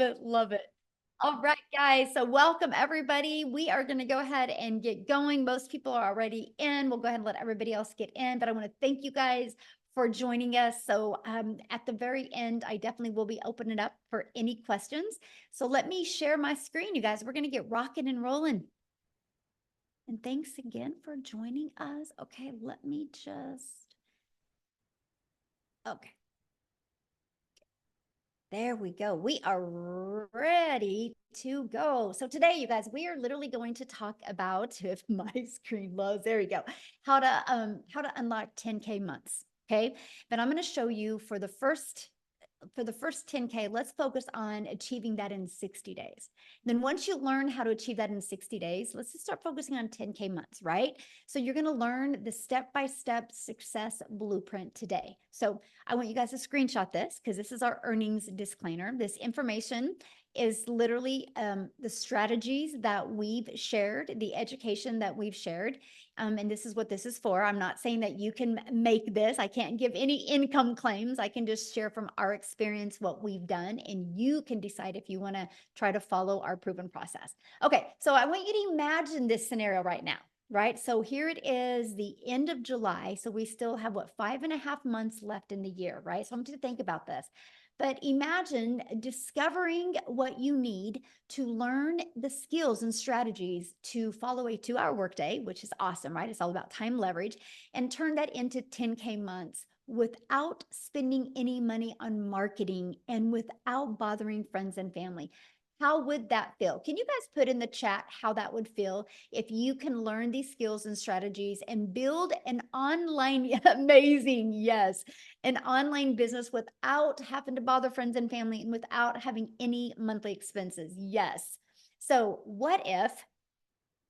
it, love it. All right, guys. So welcome everybody. We are going to go ahead and get going. Most people are already in. We'll go ahead and let everybody else get in, but I want to thank you guys for joining us. So at the very end, I definitely will be opening it up for any questions. So let me share my screen, you guys. We're going to get rocking and rolling. And thanks again for joining us. Okay, let me just, okay. There we go. We are ready to go. So today, you guys, we are literally going to talk about, if my screen loads, there we go, how to unlock 10K months. Okay. But I'm going to show you for the first 10K, let's focus on achieving that in 60 days. Then once you learn how to achieve that in 60 days, let's just start focusing on 10K months, right? So you're going to learn the step-by-step success blueprint today. So I want you guys to screenshot this because this is our earnings disclaimer. This information is literally the strategies that we've shared, the education that we've shared. And this is what this is for. I'm not saying that you can make this. I can't give any income claims. I can just share from our experience what we've done, and you can decide if you want to try to follow our proven process. Okay, so I want you to imagine this scenario right now. Right. So here it is, the end of July. So we still have what, 5.5 months left in the year, right? So I want you to think about this. But imagine discovering what you need to learn the skills and strategies to follow a 2-hour workday, which is awesome, right? It's all about time leverage, and turn that into 10K months without spending any money on marketing and without bothering friends and family. How would that feel? Can you guys put in the chat how that would feel if you can learn these skills and strategies and build an online, amazing, yes, an online business without having to bother friends and family and without having any monthly expenses? Yes. So what if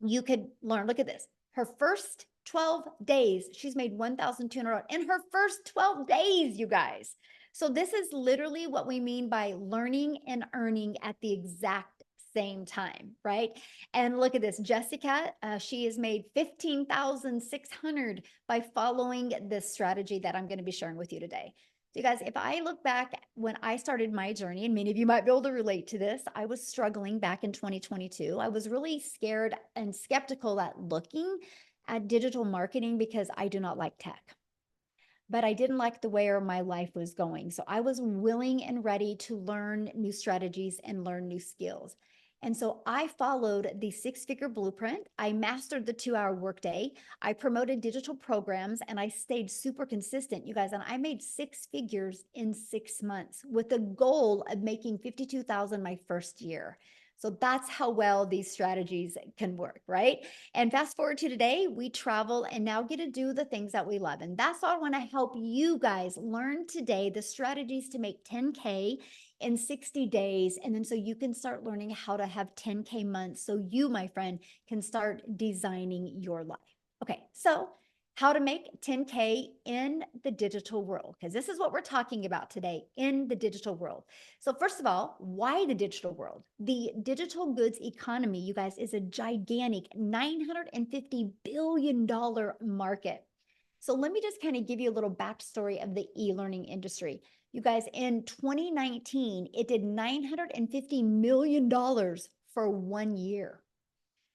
you could learn, look at this, her first 12 days, she's made 1,200 in her first 12 days, you guys. So this is literally what we mean by learning and earning at the exact same time, right? And look at this, Jessica, she has made 15,600 by following this strategy that I'm going to be sharing with you today. So you guys, if I look back when I started my journey, and many of you might be able to relate to this, I was struggling back in 2022. I was really scared and skeptical at looking at digital marketing because I do not like tech. But I didn't like the way my life was going. So I was willing and ready to learn new strategies and learn new skills. And so I followed the 6-figure blueprint. I mastered the 2-hour workday. I promoted digital programs and I stayed super consistent, you guys. And I made 6 figures in 6 months with the goal of making 52,000 my first year. So that's how well these strategies can work, right? And fast forward to today, we travel and now get to do the things that we love. And that's all I want to help you guys learn today, the strategies to make 10K in 60 days. And then so you can start learning how to have 10K months. So you, my friend, can start designing your life. Okay, so how to make 10K in the digital world, because this is what we're talking about today, in the digital world. So first of all, why the digital world? The digital goods economy, you guys, is a gigantic $950 billion market. So let me just kind of give you a little backstory of the e-learning industry. You guys, in 2019, it did $950 million for 1 year.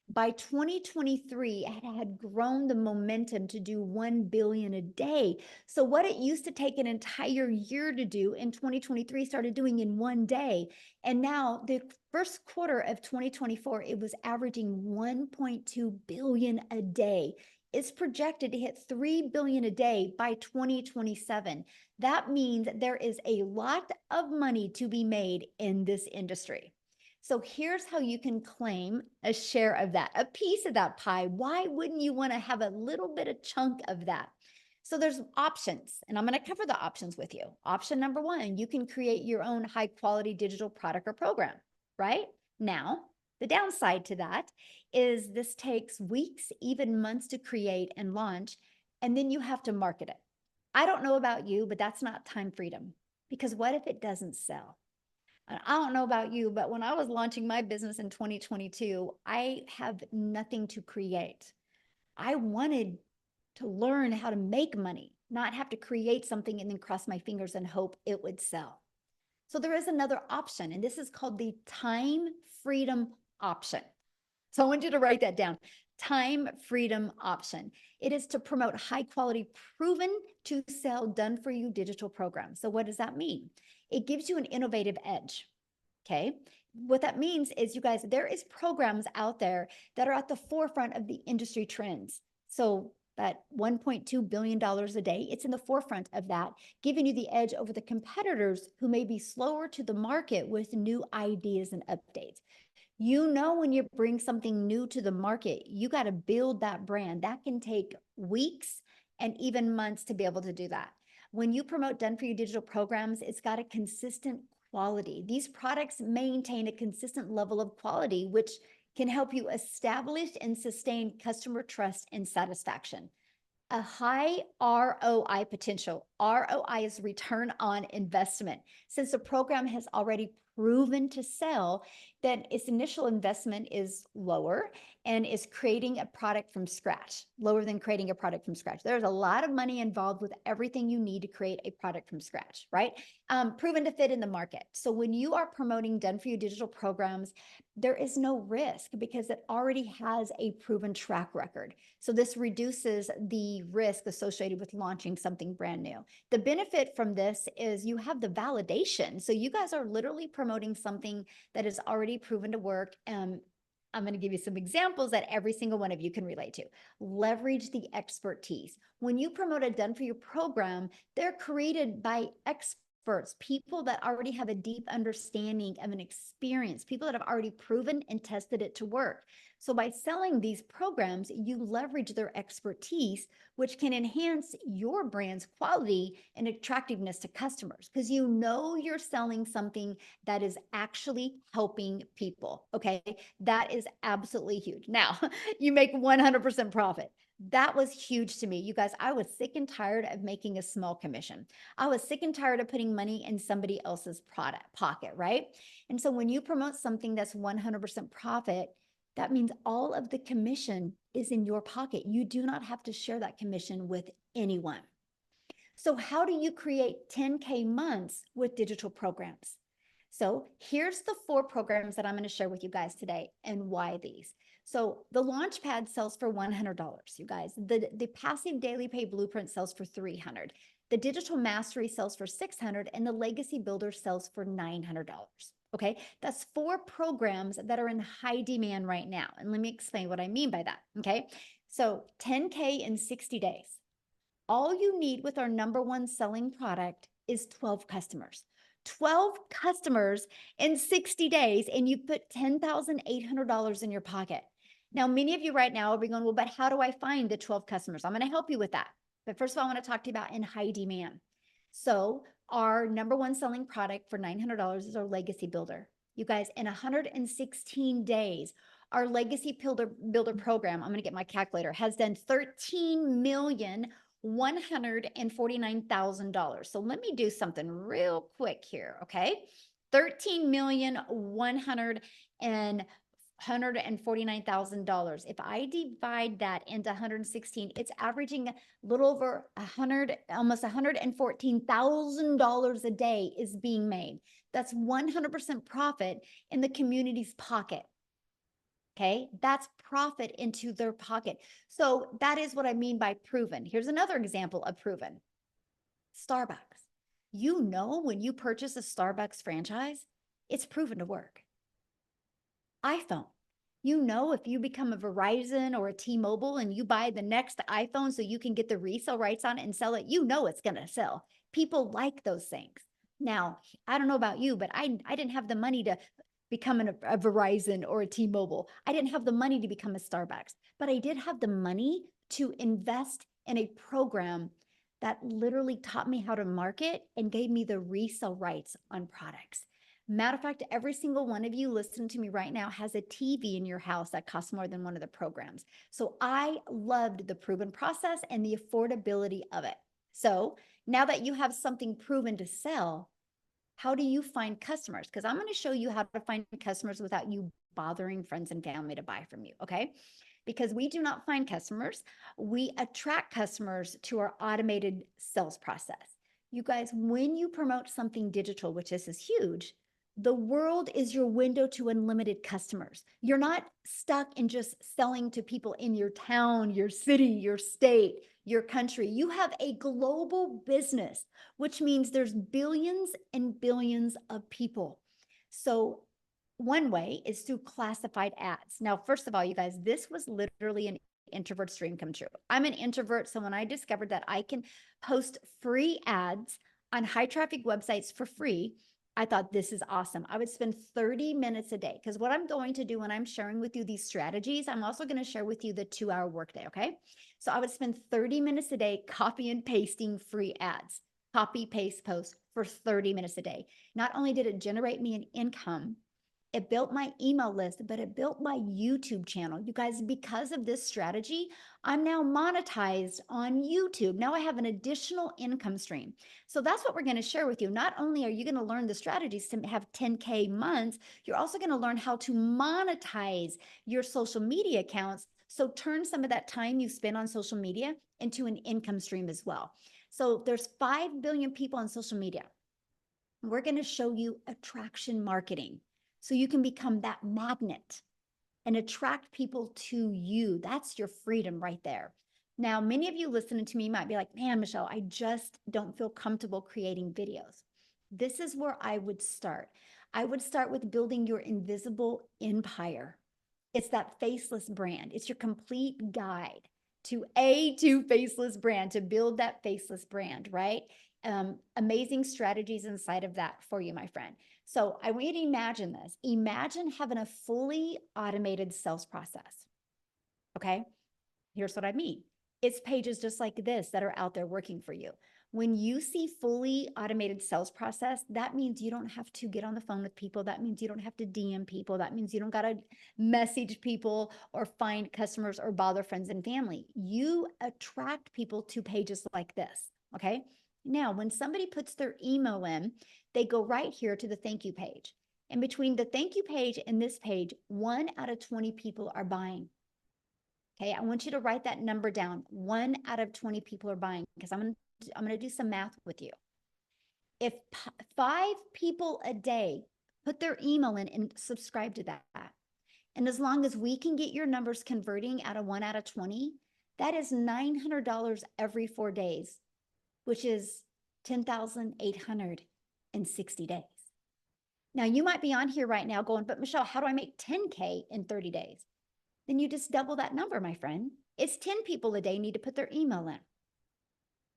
By 2023, it had grown the momentum to do 1 billion a day. So what it used to take an entire year to do in 2023 started doing in 1 day. And now the first quarter of 2024, it was averaging 1.2 billion a day. It's projected to hit 3 billion a day by 2027. That means there is a lot of money to be made in this industry. So here's how you can claim a share of that, a piece of that pie. Why wouldn't you want to have a little bit of chunk of that? So there's options, and I'm going to cover the options with you. Option number 1, you can create your own high quality digital product or program, right? Now, the downside to that is this takes weeks, even months to create and launch, and then you have to market it. I don't know about you, but that's not time freedom, because what if it doesn't sell? I don't know about you, but when I was launching my business in 2022, I have nothing to create. I wanted to learn how to make money, not have to create something and then cross my fingers and hope it would sell. So there is another option, and this is called the time freedom option. So I want you to write that down. Time freedom option. It is to promote high quality, proven to sell, done for you digital programs. So what does that mean? It gives you an innovative edge. Okay. What that means is, you guys, there is programs out there that are at the forefront of the industry trends. So that $1.2 billion a day, it's in the forefront of that, giving you the edge over the competitors who may be slower to the market with new ideas and updates. You know, when you bring something new to the market, you got to build that brand. That can take weeks and even months to be able to do that. When you promote done for you digital programs, it's got a consistent quality. These products maintain a consistent level of quality, which can help you establish and sustain customer trust and satisfaction. A high ROI potential. ROI is return on investment. Since the program has already proven to sell, then its initial investment is lower and is creating a product from scratch, lower than creating a product from scratch. There's a lot of money involved with everything you need to create a product from scratch, right? Proven to fit in the market. So when you are promoting done for you digital programs, there is no risk because it already has a proven track record. So this reduces the risk associated with launching something brand new. The benefit from this is you have the validation. So you guys are literally promoting something that is already proven to work. I'm going to give you some examples that every single one of you can relate to. Leverage the expertise. When you promote a done for you program, they're created by experts, people that already have a deep understanding of an experience, people that have already proven and tested it to work. So by selling these programs, you leverage their expertise, which can enhance your brand's quality and attractiveness to customers, because you know you're selling something that is actually helping people. Okay. That is absolutely huge. Now, you make 100% profit. That was huge to me. You guys, I was sick and tired of making a small commission. I was sick and tired of putting money in somebody else's pocket, right? And so when you promote something that's 100% profit, that means all of the commission is in your pocket. You do not have to share that commission with anyone. So how do you create 10K months with digital programs? So here's the 4 programs that I'm going to share with you guys today and why these. So the Launchpad sells for $100, you guys. The Passive Daily Pay Blueprint sells for $300. The Digital Mastery sells for $600, and the Legacy Builder sells for $900. Okay, that's 4 programs that are in high demand right now. And let me explain what I mean by that. Okay, so 10K in 60 days. All you need with our #1 selling product is 12 customers. 12 customers in 60 days, and you put $10,800 in your pocket. Now, many of you right now will be going, well, but how do I find the 12 customers? I'm going to help you with that. But first of all, I want to talk to you about in high demand. So our #1 selling product for $900 is our Legacy Builder. You guys, in 116 days, our Legacy Builder program, I'm going to get my calculator, has done $13,149,000. So let me do something real quick here, okay? 13,149,000. If I divide that into 116, it's averaging a little over 100, almost $114,000 a day is being made. That's 100% profit in the community's pocket. Okay, that's profit into their pocket. So that is what I mean by proven. Here's another example of proven. Starbucks. You know, when you purchase a Starbucks franchise, it's proven to work. iPhone. You know, if you become a Verizon or a T-Mobile and you buy the next iPhone so you can get the resale rights on it and sell it, you know it's going to sell. People like those things. Now, I don't know about you, but I didn't have the money to become a Verizon or a T-Mobile. I didn't have the money to become a Starbucks, but I did have the money to invest in a program that literally taught me how to market and gave me the resale rights on products. Matter of fact, every single one of you listening to me right now has a TV in your house that costs more than one of the programs. So I loved the proven process and the affordability of it. So now that you have something proven to sell, how do you find customers? Because I'm going to show you how to find customers without you bothering friends and family to buy from you, okay? Because we do not find customers. We attract customers to our automated sales process. You guys, when you promote something digital, which this is huge, the world is your window to unlimited customers. You're not stuck in just selling to people in your town, your city, your state, your country. You have a global business, which means there's billions and billions of people. So one way is through classified ads. Now, first of all, you guys, this was literally an introvert's dream come true. I'm an introvert. So when I discovered that I can post free ads on high traffic websites for free, I thought this is awesome. I would spend 30 minutes a day because what I'm going to do when I'm sharing with you these strategies, I'm also going to share with you the 2-hour workday. Okay. So I would spend 30 minutes a day copy and pasting free ads, copy, paste, post for 30 minutes a day. Not only did it generate me an income, it built my email list, but it built my YouTube channel. You guys, because of this strategy, I'm now monetized on YouTube. Now I have an additional income stream. So that's what we're going to share with you. Not only are you going to learn the strategies to have 10K months, you're also going to learn how to monetize your social media accounts. So turn some of that time you spend on social media into an income stream as well. So there's 5 billion people on social media. We're going to show you attraction marketing so you can become that magnet and attract people to you. That's your freedom right there. Now, many of you listening to me might be like, man, Michelle, I just don't feel comfortable creating videos. This is where I would start. I would start with building your invisible empire. It's that faceless brand. It's your complete guide to faceless brand, to build that faceless brand, right? Amazing strategies inside of that for you, my friend. So I want you to imagine this. Imagine having a fully automated sales process. Okay. Here's what I mean. It's pages just like this that are out there working for you. When you see fully automated sales process, that means you don't have to get on the phone with people. That means you don't have to DM people. That means you don't got to message people or find customers or bother friends and family. You attract people to pages like this. Okay. Now, when somebody puts their email in, they go right here to the thank you page. And between the thank you page and this page, 1 out of 20 people are buying. Okay, I want you to write that number down. 1 out of 20 people are buying because I'm going to do some math with you. If 5 people a day put their email in and subscribe to that, and as long as we can get your numbers converting out of 1 out of 20, that is $900 every 4 days, which is 10,860 days. Now, you might be on here right now going, but Michelle, how do I make 10K in 30 days? Then you just double that number, my friend. It's 10 people a day need to put their email in.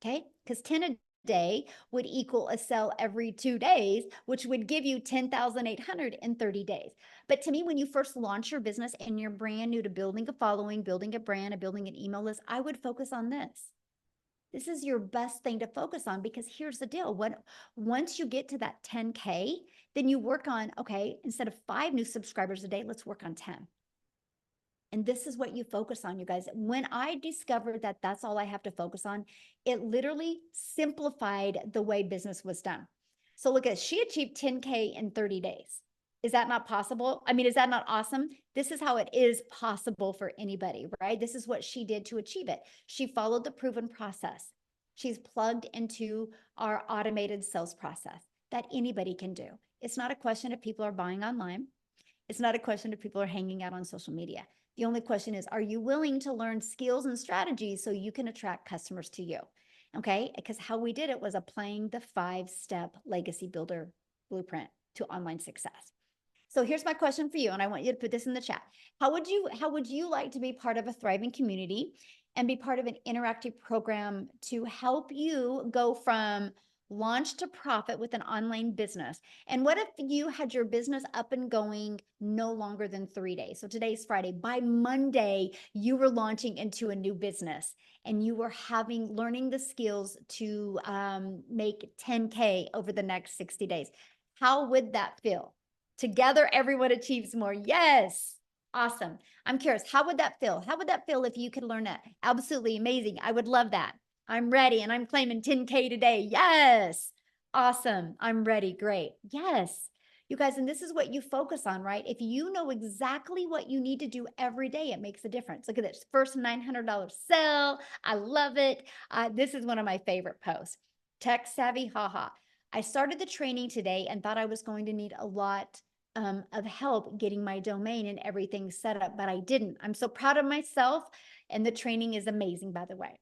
Okay, because 10 a day would equal a sale every 2 days, which would give you 10,800 in 30 days. But to me, when you first launch your business and you're brand new to building a following, building a brand, and building an email list, I would focus on this. This is your best thing to focus on because here's the deal. Once you get to that 10K, then you work on, okay, instead of 5 new subscribers a day, let's work on 10. And this is what you focus on, you guys. When I discovered that that's all I have to focus on, it literally simplified the way business was done. So look at, she achieved 10K in 30 days. Is that not possible? I mean, is that not awesome? This is how it is possible for anybody, right? This is what she did to achieve it. She followed the proven process. She's plugged into our automated sales process that anybody can do. It's not a question if people are buying online. It's not a question if people are hanging out on social media. The only question is, are you willing to learn skills and strategies so you can attract customers to you? Okay, because how we did it was applying the 5-step legacy builder blueprint to online success. So here's my question for you, and I want you to put this in the chat. How would you like to be part of a thriving community and be part of an interactive program to help you go from launch to profit with an online business? And what if you had your business up and going no longer than 3 days? So today's Friday. By Monday, you were launching into a new business and you were learning the skills to make 10K over the next 60 days. How would that feel? Together, everyone achieves more. Yes. Awesome. I'm curious, how would that feel? How would that feel if you could learn that? Absolutely amazing. I would love that. I'm ready and I'm claiming 10K today. Yes. Awesome. I'm ready. Great. Yes. You guys, and this is what you focus on, right? If you know exactly what you need to do every day, it makes a difference. Look at this first $900 sale. I love it. This is one of my favorite posts. Tech savvy, haha. I started the training today and thought I was going to need a lot of help getting my domain and everything set up, but I didn't. I'm so proud of myself, and the training is amazing, by the way.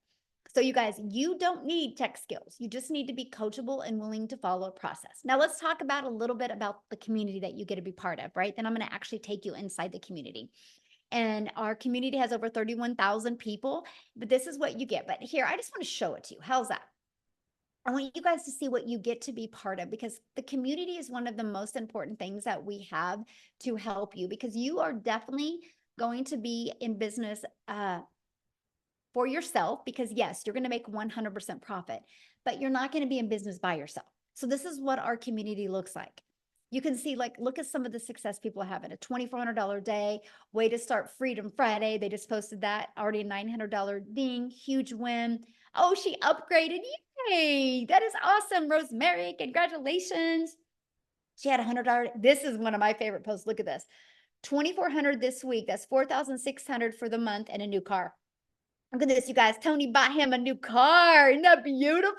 So you guys, you don't need tech skills. You just need to be coachable and willing to follow a process. Now let's talk about a little bit about the community that you get to be part of, right? Then I'm going to actually take you inside the community. And our community has over 31,000 people, but this is what you get. But here, I just want to show it to you. How's that? I want you guys to see what you get to be part of, because the community is one of the most important things that we have to help you, because you are definitely going to be in business for yourself, because yes, you're going to make 100% profit, but you're not going to be in business by yourself. So this is what our community looks like. You can see, like, look at some of the success people have in a $2,400 day, way to start Freedom Friday. They just posted that, already a $900 ding, huge win. Oh, she upgraded. Yay. That is awesome. Rosemary, congratulations. She had $100. This is one of my favorite posts. Look at this. 2,400 this week. That's 4,600 for the month, and a new car. Look at this, you guys. Tony bought him a new car. Isn't that beautiful?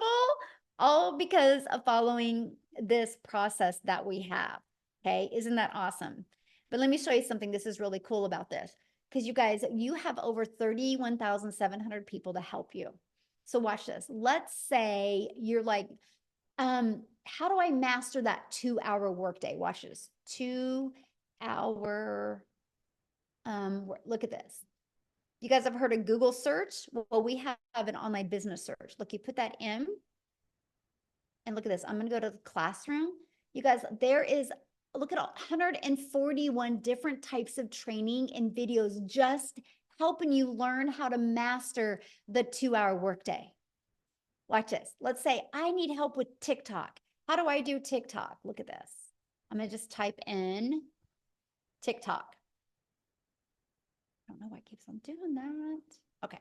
All because of following this process that we have. Okay. Isn't that awesome? But let me show you something. This is really cool about this, because you guys, you have over 31,700 people to help you. So watch this. Let's say you're like, how do I master that 2-hour workday? Watch this. 2-hour, look at this. You guys have heard of Google search? Well, we have an online business search. Look, you put that in, and look at this. I'm going to go to the classroom. You guys, there is, look at all 141 different types of training and videos just helping you learn how to master the 2-hour workday. Watch this. Let's say I need help with TikTok. How do I do TikTok? Look at this. I'm going to just type in TikTok. I don't know why it keeps on doing that. Okay.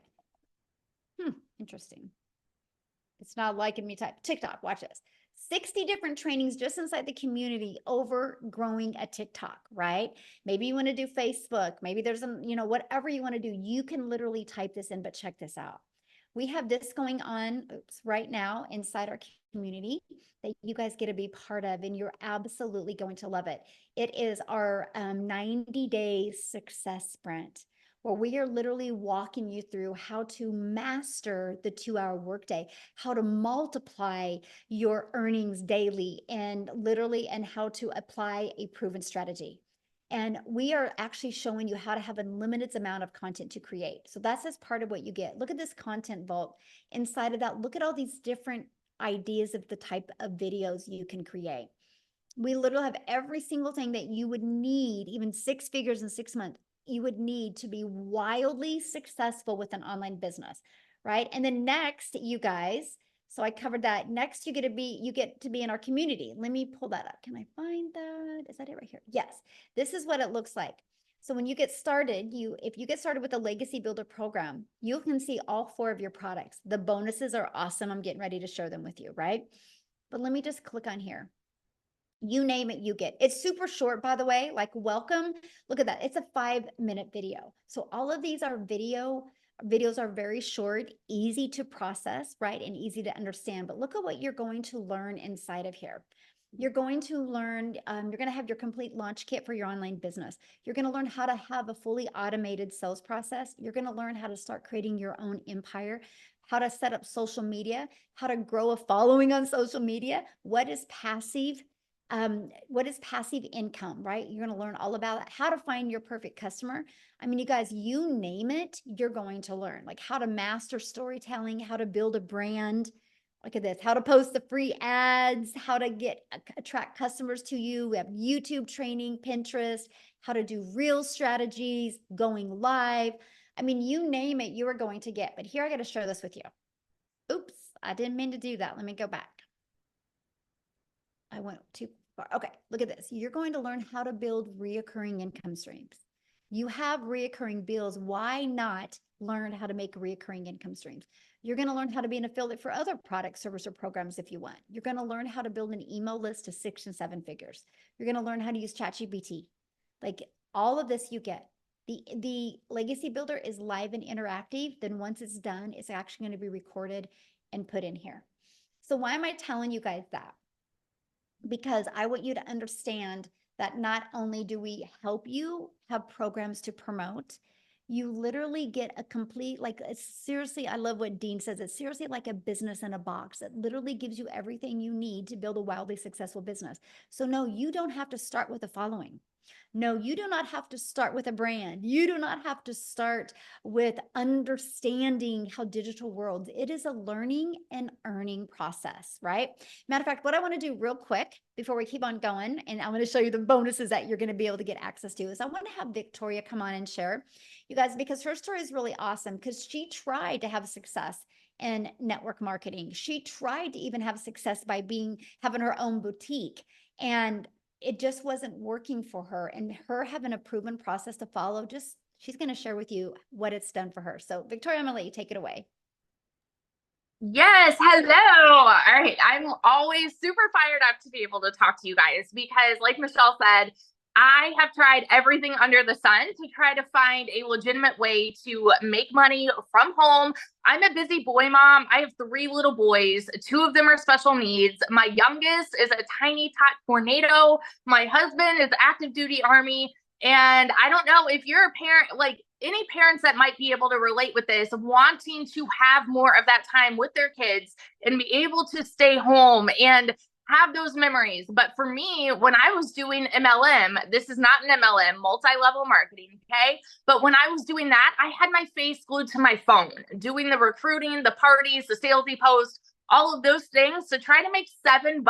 Interesting. It's not liking me type TikTok. Watch this. 60 different trainings just inside the community over growing a TikTok, right? Maybe you want to do Facebook. Maybe there's whatever you want to do. You can literally type this in, but check this out. We have this going on right now inside our community that you guys get to be part of, and you're absolutely going to love it. It is our 90-day success sprint, where we are literally walking you through how to master the 2-hour workday, how to multiply your earnings daily, and how to apply a proven strategy. And we are actually showing you how to have a limited amount of content to create. So that's as part of what you get. Look at this content vault. Inside of that, look at all these different ideas of the type of videos you can create. We literally have every single thing that you would need, even 6 figures in 6 months, you would need to be wildly successful with an online business, right? And then next, you guys, so I covered that. Next, you get to be in our community. Let me pull that up. Can I find that? Is that it right here? Yes. This is what it looks like. So when you get started, if you get started with the Legacy Builder program, you can see all 4 of your products. The bonuses are awesome. I'm getting ready to share them with you, right? But let me just click on here. You name it, you get. It's super short, by the way, like welcome. Look at that. It's a 5-minute video. So all of these are videos are very short, easy to process, right? And easy to understand. But look at what you're going to learn inside of here. You're going to learn, you're going to have your complete launch kit for your online business. You're going to learn how to have a fully automated sales process. You're going to learn how to start creating your own empire, how to set up social media, how to grow a following on social media. What is passive income, right? You're going to learn all about it, how to find your perfect customer. I mean, you guys, you name it, you're going to learn, like how to master storytelling, how to build a brand. Look at this, how to post the free ads, how to attract customers to you. We have YouTube training, Pinterest, how to do real strategies, going live. I mean, you name it, you are going to get. But here, I got to share this with you. Oops, I didn't mean to do that. Let me go back. I went too far. Okay, look at this. You're going to learn how to build reoccurring income streams. You have reoccurring bills. Why not learn how to make reoccurring income streams? You're going to learn how to be an affiliate for other products, service, or programs if you want. You're going to learn how to build an email list to 6 and 7 figures. You're going to learn how to use ChatGPT. Like all of this you get. The Legacy Builder is live and interactive. Then once it's done, it's actually going to be recorded and put in here. So why am I telling you guys that? Because I want you to understand that not only do we help you have programs to promote, you literally get a complete, like, seriously, I love what Dean says. It's seriously like a business in a box. It literally gives you everything you need to build a wildly successful business. So, no, you don't have to start with a following. No, you do not have to start with a brand. You do not have to start with understanding how digital worlds. It is a learning and earning process, right? Matter of fact, what I want to do real quick before we keep on going, and I'm going to show you the bonuses that you're going to be able to get access to, is I want to have Victoria come on and share, you guys, because her story is really awesome because she tried to have success in network marketing. She tried to even have success by having her own boutique. And it just wasn't working for her, and her having a proven process to follow, she's going to share with you what it's done for her. So Victoria, I'm going to let you take it away. Yes, hello. All right. I'm always super fired up to be able to talk to you guys because, like Michelle said, I have tried everything under the sun to try to find a legitimate way to make money from home. I'm a busy boy mom. I have 3 little boys. 2 of them are special needs. My youngest is a tiny tot tornado. My husband is active duty Army. And I don't know if you're a parent, like any parents that might be able to relate with this, wanting to have more of that time with their kids and be able to stay home and have those memories. But for me, when I was doing MLM, this is not an MLM, multi-level marketing, okay? But when I was doing that, I had my face glued to my phone, doing the recruiting, the parties, the salesy posts, all of those things to try to make $7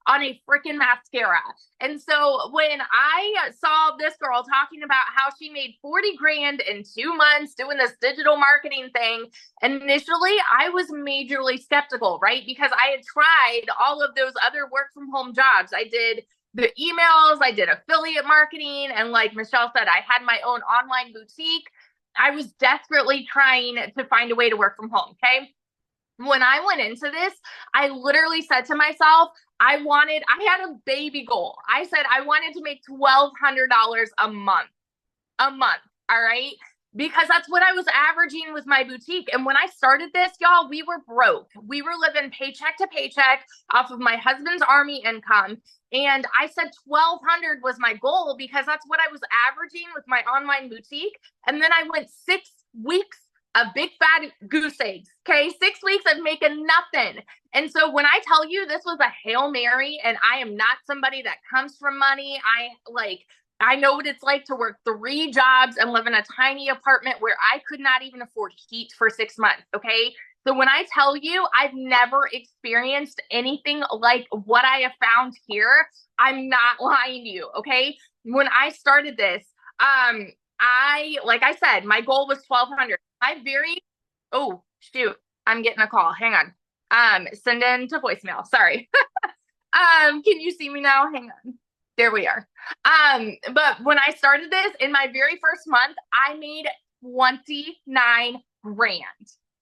on a freaking mascara. And so when I saw this girl talking about how she made 40 grand in 2 months doing this digital marketing thing, initially I was majorly skeptical, right? Because I had tried all of those other work from home jobs. I did the emails, I did affiliate marketing, and like Michelle said, I had my own online boutique. I was desperately trying to find a way to work from home, okay? When I went into this, I literally said to myself, I had a baby goal. I said I wanted to make $1,200 a month, all right? Because that's what I was averaging with my boutique. And when I started this, y'all, we were broke. We were living paycheck to paycheck off of my husband's Army income. And I said 1,200 was my goal because that's what I was averaging with my online boutique. And then I went 6 weeks of big fat goose eggs. Okay. 6 weeks of making nothing. And so when I tell you this was a Hail Mary, and I am not somebody that comes from money, I know what it's like to work 3 jobs and live in a tiny apartment where I could not even afford heat for 6 months. Okay. So when I tell you I've never experienced anything like what I have found here, I'm not lying to you. Okay. When I started this, like I said, my goal was 1,200. Oh, shoot, I'm getting a call. Hang on. Send in to voicemail. Sorry. Can you see me now? Hang on. There we are. But when I started this in my very first month, I made 29 grand.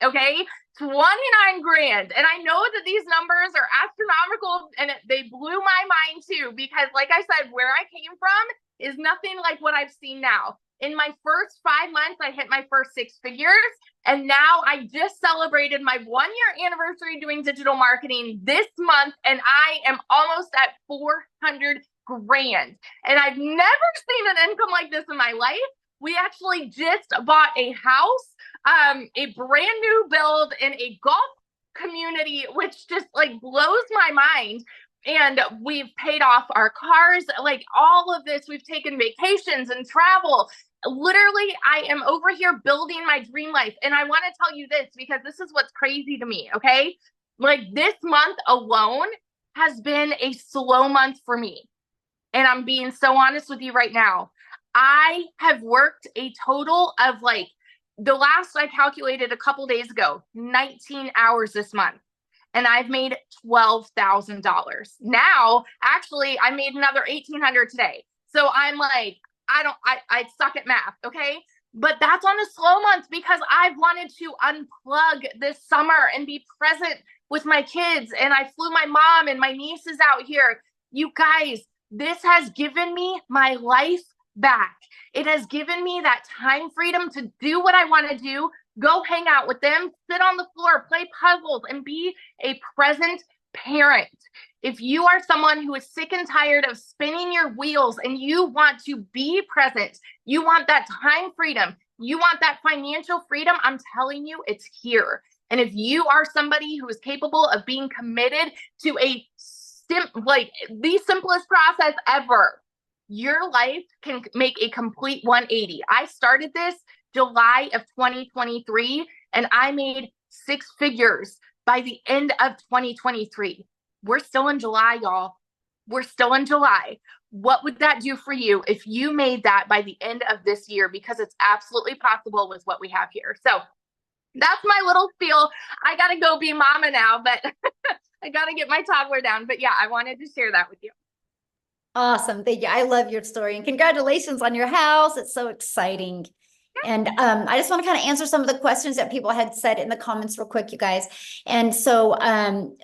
Okay. 29 grand. And I know that these numbers are astronomical, and they blew my mind too, because like I said, where I came from is nothing like what I've seen now. In my first 5 months, I hit my first 6 figures. And now I just celebrated my 1-year anniversary doing digital marketing this month, and I am almost at 400 grand. And I've never seen an income like this in my life. We actually just bought a house, a brand new build in a golf community, which just like blows my mind. And we've paid off our cars, like all of this. We've taken vacations and travel. Literally, I am over here building my dream life. And I want to tell you this because this is what's crazy to me. Okay. Like this month alone has been a slow month for me. And I'm being so honest with you right now. I have worked a total of like the last I calculated a couple days ago, 19 hours this month. And I've made $12,000. Now, actually, I made another 1,800 today. So I'm like, I suck at math. Okay. But that's on a slow month because I've wanted to unplug this summer and be present with my kids. And I flew my mom and my nieces out here. You guys, this has given me my life back. It has given me that time freedom to do what I want to do Go hang out with them, sit on the floor, play puzzles, and be a present parent. If you are someone who is sick and tired of spinning your wheels and you want to be present, you want that time freedom, you want that financial freedom, I'm telling you, it's here. And if you are somebody who is capable of being committed to the simplest process ever, your life can make a complete 180. I started this July of 2023, and I made 6 figures by the end of 2023. We're still in July, y'all. We're still in July. What would that do for you if you made that by the end of this year? Because it's absolutely possible with what we have here. So that's my little spiel. I got to go be mama now, but I got to get my toddler down. But yeah, I wanted to share that with you. Awesome. Thank you. I love your story, and congratulations on your house. It's so exciting. And I just want to kind of answer some of the questions that people had said in the comments real quick, you guys. And so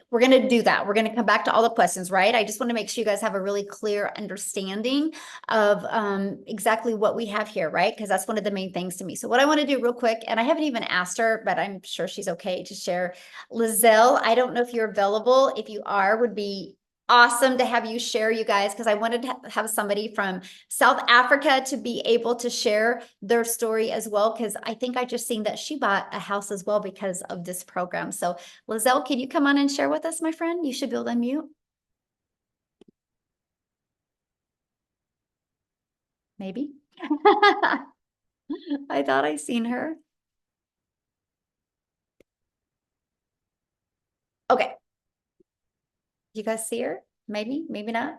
we're going to do that. We're going to come back to all the questions, right? I just want to make sure you guys have a really clear understanding of exactly what we have here, right? Because that's one of the main things to me. So what I want to do real quick, and I haven't even asked her, but I'm sure she's okay to share. Lizelle, I don't know if you're available. If you are, would be awesome to have you share, you guys, because I wanted to have somebody from South Africa to be able to share their story as well, because I think I just seen that she bought a house as well because of this program. So Lizelle, can you come on and share with us, my friend? You should be able to unmute. Maybe. I thought I seen her. Okay. You guys see her? Maybe, maybe not.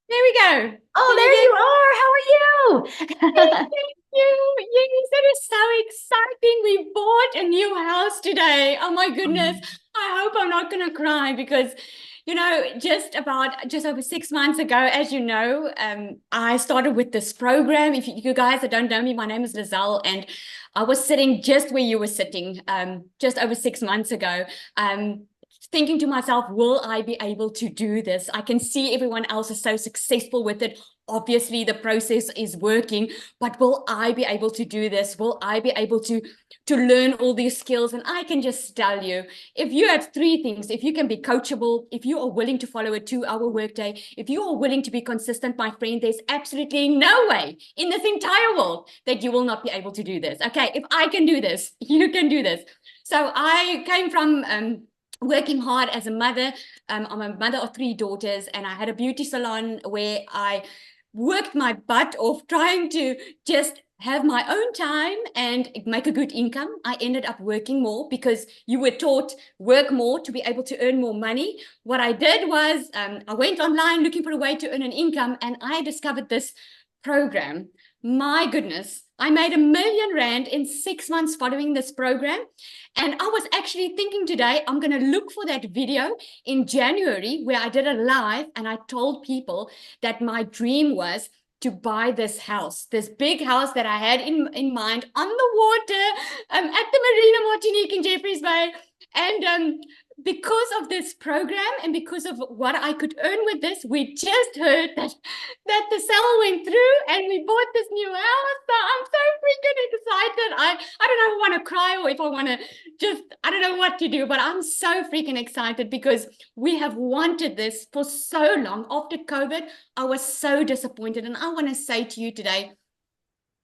There we go. Oh, there you are. How are you? Thank you. Yes, it is so exciting. We bought a new house today. Oh my goodness. I hope I'm not going to cry because, you know, just over 6 months ago, as you know, I started with this program. If you guys that don't know me, my name is Lizelle, and I was sitting just where you were sitting just over 6 months ago. Thinking to myself, will I be able to do this? I can see everyone else is so successful with it. Obviously, the process is working, but will I be able to do this? Will I be able to learn all these skills? And I can just tell you, if you have 3 things, if you can be coachable, if you are willing to follow a 2-hour workday, if you are willing to be consistent, my friend, there's absolutely no way in this entire world that you will not be able to do this. Okay, if I can do this, you can do this. So I came from working hard as a mother. I'm a mother of 3 daughters, and I had a beauty salon where I worked my butt off trying to just have my own time and make a good income. I ended up working more because you were taught work more to be able to earn more money. What I did was I went online looking for a way to earn an income, and I discovered this program. My goodness, I made R1 million in 6 months following this program. And I was actually thinking today, I'm going to look for that video in January where I did a live and I told people that my dream was to buy this house, this big house that I had in mind on the water at the Marina Martinique in Jeffreys Bay. And because of this program and because of what I could earn with this, we just heard that the sale went through and we bought this new house. So I'm so freaking excited. I don't know if I want to cry or if I want to just, I don't know what to do, but I'm so freaking excited because we have wanted this for so long. After COVID, I was so disappointed. And I want to say to you today,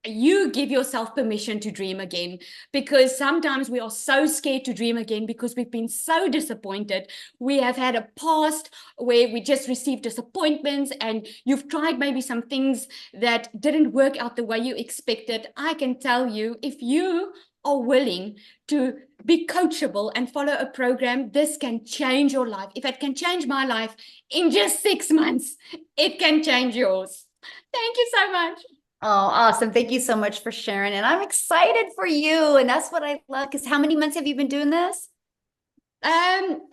you give yourself permission to dream again, because sometimes we are so scared to dream again because we've been so disappointed. We have had a past where we just received disappointments, and you've tried maybe some things that didn't work out the way you expected. I can tell you, if you are willing to be coachable and follow a program, this can change your life. If it can change my life in just 6 months, it can change yours. Thank you so much. Oh, awesome. Thank you so much for sharing. And I'm excited for you. And that's what I love. Because how many months have you been doing this?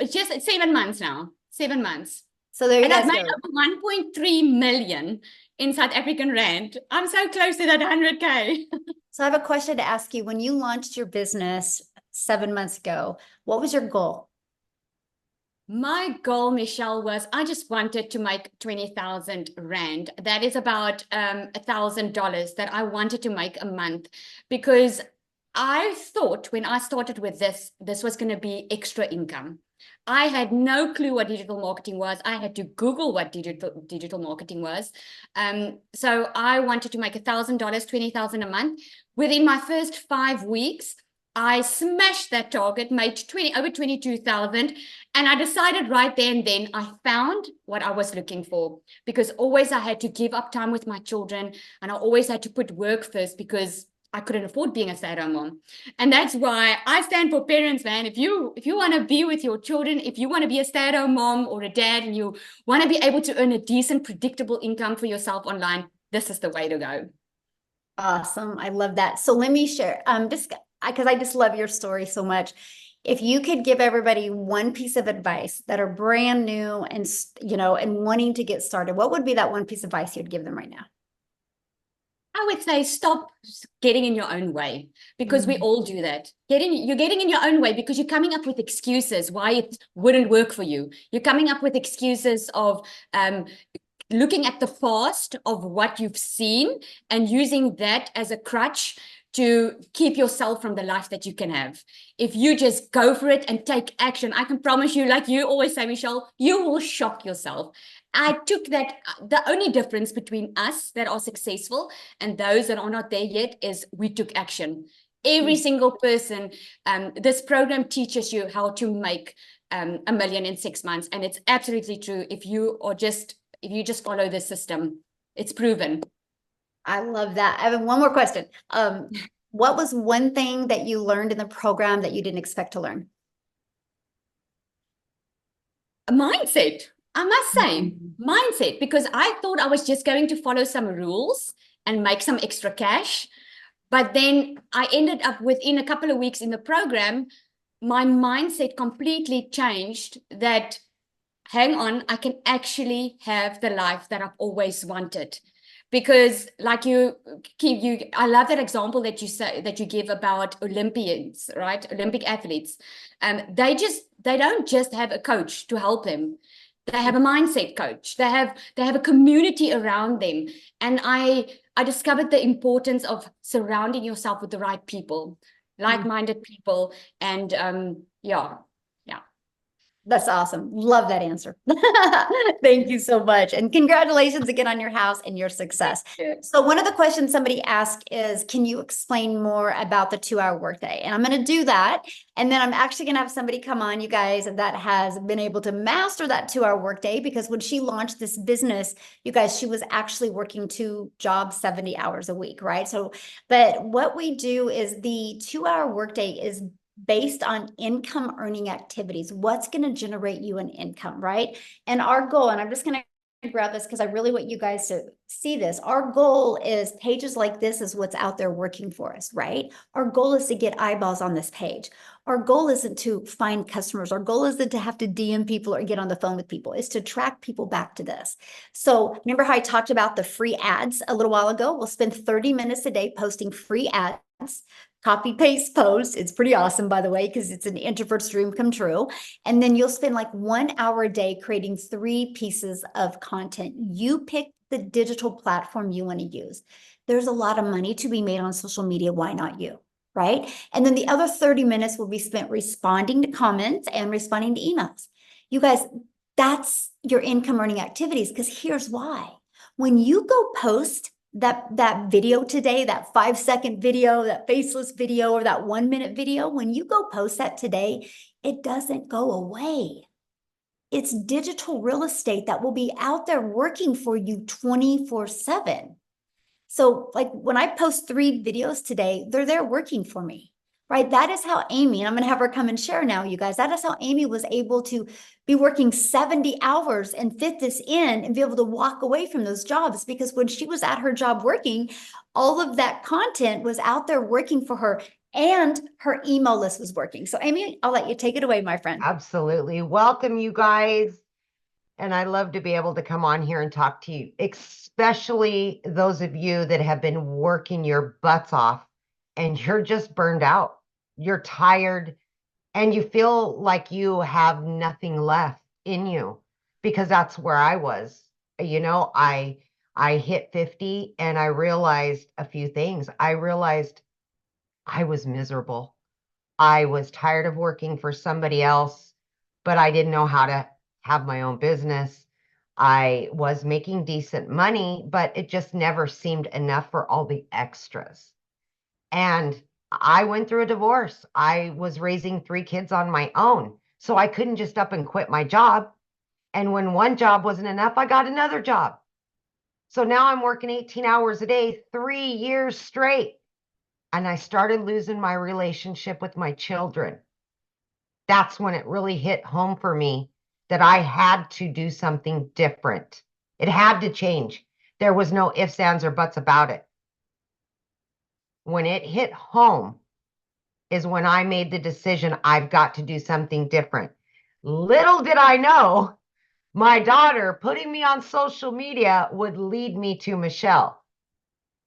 Just 7 months now. 7 months. So there you go. And I've made over 1.3 million in South African rand. I'm so close to that 100K. So I have a question to ask you. When you launched your business 7 months ago, what was your goal? My goal, Michelle, was I just wanted to make 20,000 rand. That is about $1,000 that I wanted to make a month, because I thought when I started with this was going to be extra income. I had no clue what digital marketing was. I had to Google what digital marketing was. So I wanted to make $1,000, $20,000 a month. Within my first 5 weeks, I smashed that target, made over 22,000. And I decided right there and then I found what I was looking for, because always I had to give up time with my children, and I always had to put work first because I couldn't afford being a stay-at-home mom. And that's why I stand for parents, man. If you want to be with your children, if you want to be a stay-at-home mom or a dad, and you want to be able to earn a decent, predictable income for yourself online, this is the way to go. Awesome. I love that. So let me share, just because I just love your story so much. If you could give everybody one piece of advice that are brand new and, and wanting to get started, what would be that one piece of advice you'd give them right now? I would say stop getting in your own way, because we all do that. You're getting in your own way because you're coming up with excuses why it wouldn't work for you. You're coming up with excuses of looking at the past of what you've seen and using that as a crutch to keep yourself from the life that you can have. If you just go for it and take action, I can promise you, like you always say, Michelle, you will shock yourself. I took that. The only difference between us that are successful and those that are not there yet is we took action. Every single person, this program teaches you how to make $1 million in 6 months. And it's absolutely true. If you just follow the system, it's proven. I love that. I have one more question. What was one thing that you learned in the program that you didn't expect to learn? A mindset, I must say, mindset, because I thought I was just going to follow some rules and make some extra cash. But then I ended up within a couple of weeks in the program, my mindset completely changed that, hang on, I can actually have the life that I've always wanted. Because like I love that example that you give about Olympians, right? Olympic athletes. They don't just have a coach to help them. They have a mindset coach. They have a community around them. And I discovered the importance of surrounding yourself with the right people, like-minded people. And yeah. That's awesome. Love that answer. Thank you so much. And congratulations again on your house and your success. So one of the questions somebody asked is, can you explain more about the 2-hour workday? And I'm going to do that. And then I'm actually going to have somebody come on, you guys, that has been able to master that 2-hour workday, because when she launched this business, you guys, she was actually working 2 jobs, 70 hours a week, right? So, but what we do is the 2-hour workday is based on income earning activities. What's going to generate you an income, right? And our goal, and I'm just going to grab this because I really want you guys to see this. Our goal is pages like this is what's out there working for us, right? Our goal is to get eyeballs on this page. Our goal isn't to find customers. Our goal isn't to have to DM people or get on the phone with people. It's to track people back to this. So remember how I talked about the free ads a little while ago? We'll spend 30 minutes a day posting free ads. Copy paste post. It's pretty awesome, by the way, because it's an introvert's dream come true. And then you'll spend like 1 hour a day creating 3 pieces of content. You pick the digital platform you want to use. There's a lot of money to be made on social media. Why not you? Right? And then the other 30 minutes will be spent responding to comments and responding to emails. You guys, that's your income earning activities, because here's why. When you go post that video today, that 5-second video, that faceless video, or that 1-minute video, when you go post that today, it doesn't go away. It's digital real estate that will be out there working for you 24/7. So like when I post 3 videos today, they're there working for me. Right? That is how Amy, and I'm going to have her come and share now, you guys. That is how Amy was able to be working 70 hours and fit this in and be able to walk away from those jobs, because when she was at her job working, all of that content was out there working for her, and her email list was working. So Amy, I'll let you take it away, my friend. Absolutely. Welcome, you guys. And I love to be able to come on here and talk to you, especially those of you that have been working your butts off and you're just burned out. You're tired and you feel like you have nothing left in you, because that's where I was. You know, I hit 50 and I realized a few things. I realized I was miserable. I was tired of working for somebody else, but I didn't know how to have my own business. I was making decent money, but it just never seemed enough for all the extras. And I went through a divorce. I was raising 3 kids on my own. So I couldn't just up and quit my job. And when one job wasn't enough, I got another job. So now I'm working 18 hours a day, 3 years straight. And I started losing my relationship with my children. That's when it really hit home for me that I had to do something different. It had to change. There was no ifs, ands, or buts about it. When it hit home is when I made the decision I've got to do something different. Little did I know my daughter putting me on social media would lead me to Michelle.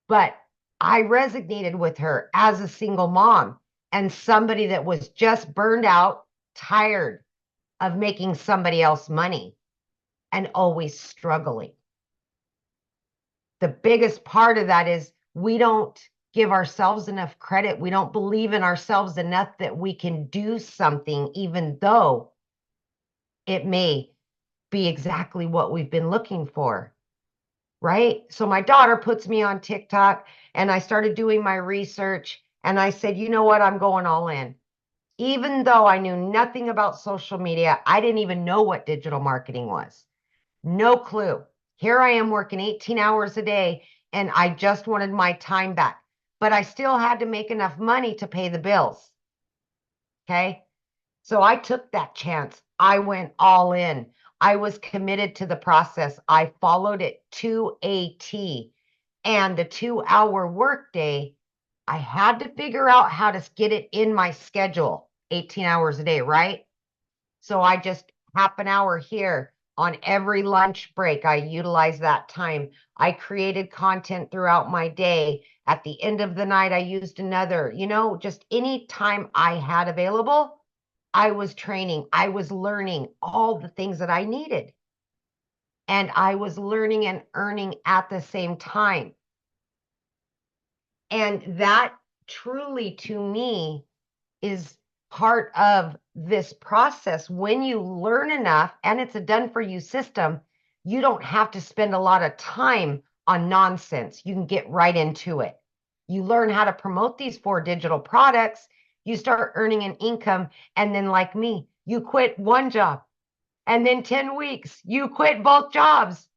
But I resonated with her as a single mom and somebody that was just burned out, tired of making somebody else money and always struggling. The biggest part of that is we don't give ourselves enough credit. We don't believe in ourselves enough that we can do something, even though it may be exactly what we've been looking for. Right? So my daughter puts me on TikTok and I started doing my research and I said, you know what? I'm going all in. Even though I knew nothing about social media, I didn't even know what digital marketing was. No clue. Here I am working 18 hours a day and I just wanted my time back, but I still had to make enough money to pay the bills. Okay. So I took that chance. I went all in. I was committed to the process. I followed it to a T. And the 2-hour workday, I had to figure out how to get it in my schedule, 18 hours a day, right? So I just half an hour here on every lunch break. I utilized that time. I created content throughout my day. At the end of the night, I used another, just any time I had available, I was training. I was learning all the things that I needed. And I was learning and earning at the same time. And that truly, to me, is part of this process. When you learn enough and it's a done for you system, you don't have to spend a lot of time on nonsense. You can get right into it. You learn how to promote these 4 digital products. You start earning an income. And then like me, you quit one job and then 10 weeks, you quit both jobs.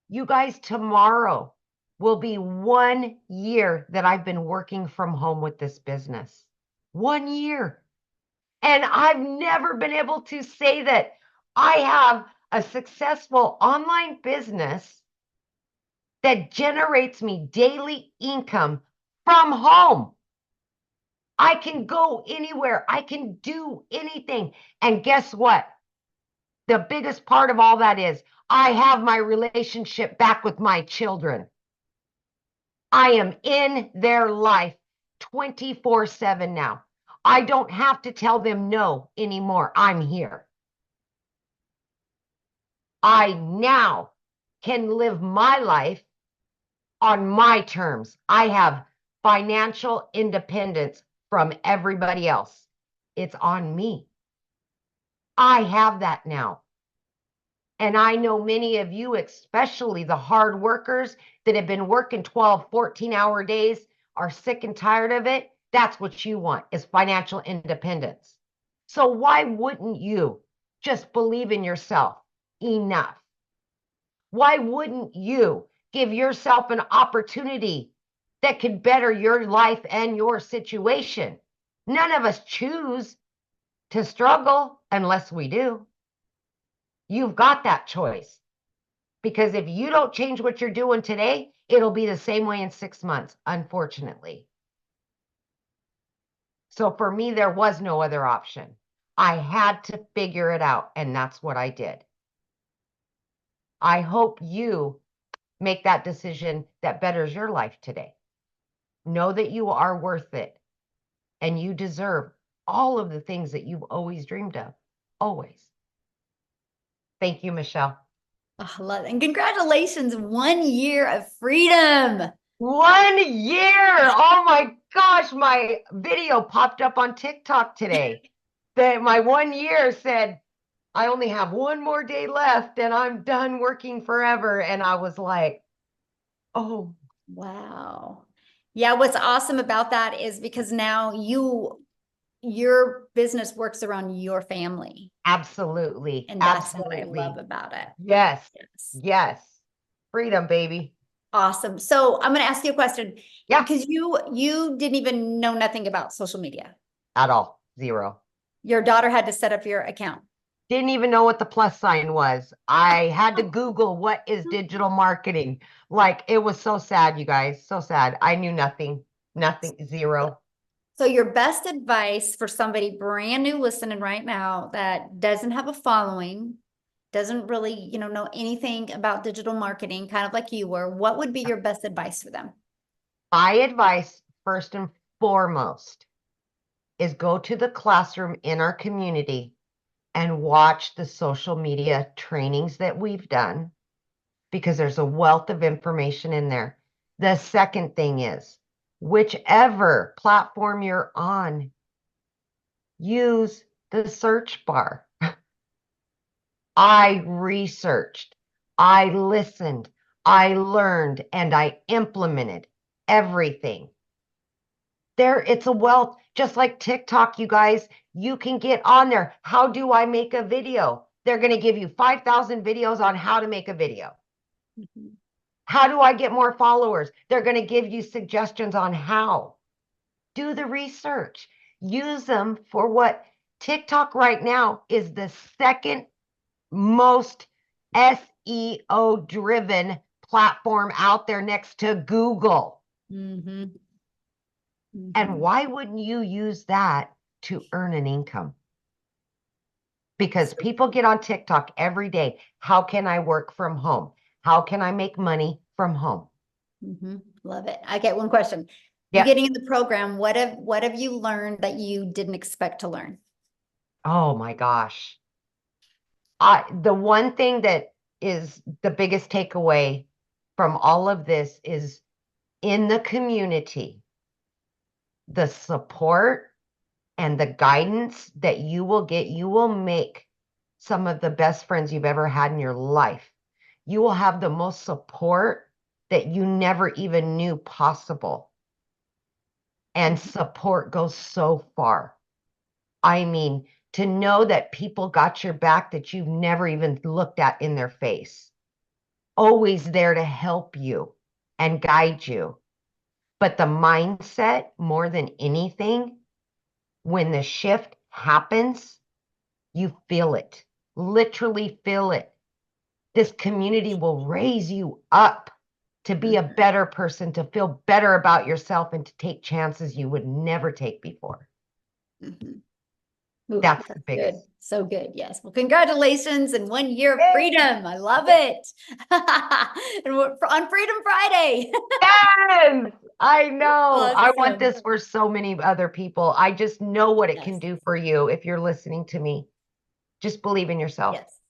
You guys, tomorrow will be 1 year that I've been working from home with this business. 1 year. And I've never been able to say that I have a successful online business that generates me daily income from home. I can go anywhere. I can do anything. And guess what? The biggest part of all that is I have my relationship back with my children. I am in their life 24/7 now. I don't have to tell them no anymore. I'm here. I now can live my life on my terms. I have financial independence from everybody else. It's on me. I have that now. And I know many of you, especially the hard workers that have been working 12, 14-hour days, are sick and tired of it. That's what you want, is financial independence. So why wouldn't you just believe in yourself enough? Why wouldn't you give yourself an opportunity that could better your life and your situation? None of us choose to struggle unless we do. You've got that choice. Because if you don't change what you're doing today, it'll be the same way in 6 months, unfortunately. So for me, there was no other option. I had to figure it out, and that's what I did. I hope you make that decision that betters your life today. Know that you are worth it, and you deserve all of the things that you've always dreamed of, always. Thank you, Michelle. Oh, I love it. And congratulations, 1 year of freedom. 1 year. Oh my gosh. gosh, my video popped up on TikTok today. That my 1 year said, I only have one more day left and I'm done working forever. And I was like, oh, Wow. Yeah, what's awesome about that is because now your business works around your family. absolutely. And that's what I Absolutely. love about it. Yes. Yes. Yes. Freedom, baby. Awesome. So I'm going to ask you a question. Yeah. Because you didn't even know nothing about social media. At all. Zero. Your daughter had to set up your account. Didn't even know what the plus sign was. I had to Google what is digital marketing. Like, it was so sad, you guys. So sad. I knew nothing. Nothing. Zero. So your best advice for somebody brand new listening right now that doesn't have a following, doesn't really, know anything about digital marketing, kind of like you were, what would be your best advice for them? My advice, first and foremost, is go to the classroom in our community and watch the social media trainings that we've done, because there's a wealth of information in there. The second thing is, whichever platform you're on, use the search bar. I researched, I listened, I learned, and I implemented everything. It's a wealth, just like TikTok, you guys. You can get on there. How do I make a video? They're going to give you 5,000 videos on how to make a video. Mhm. How do I get more followers? They're going to give you suggestions on how. Do the research. Use them for what TikTok right now is the second most SEO driven platform out there next to Google. Mhm. And Mhm. why wouldn't you use that to earn an income? Because people get on TikTok every day. How can I work from home? How can I make money from home? Mhm. Love it. I get one question. Yeah. You getting in the program, what have you learned that you didn't expect to learn? Oh my gosh. The one thing that is the biggest takeaway from all of this is, in the community, the support and the guidance that you will get, you will make some of the best friends you've ever had in your life. You will have the most support that you never even knew possible. And support goes so far. I mean, to know that people got your back that you've never even looked at in their face, always there to help you and guide you. But the mindset, more than anything, when the shift happens, you feel it, literally feel it. This community will raise you up to be a better person, to feel better about yourself, and to take chances you would never take before. Mhm. Ooh, That's the good. biggest. So good. Yes. Well, congratulations and 1 year of Yay! freedom. I love it. And we're on Freedom Friday. Yes, I know. I want Awesome. this for so many other people. I just know what it can Yes. do for you if you're listening to me. Just believe in yourself. Yes.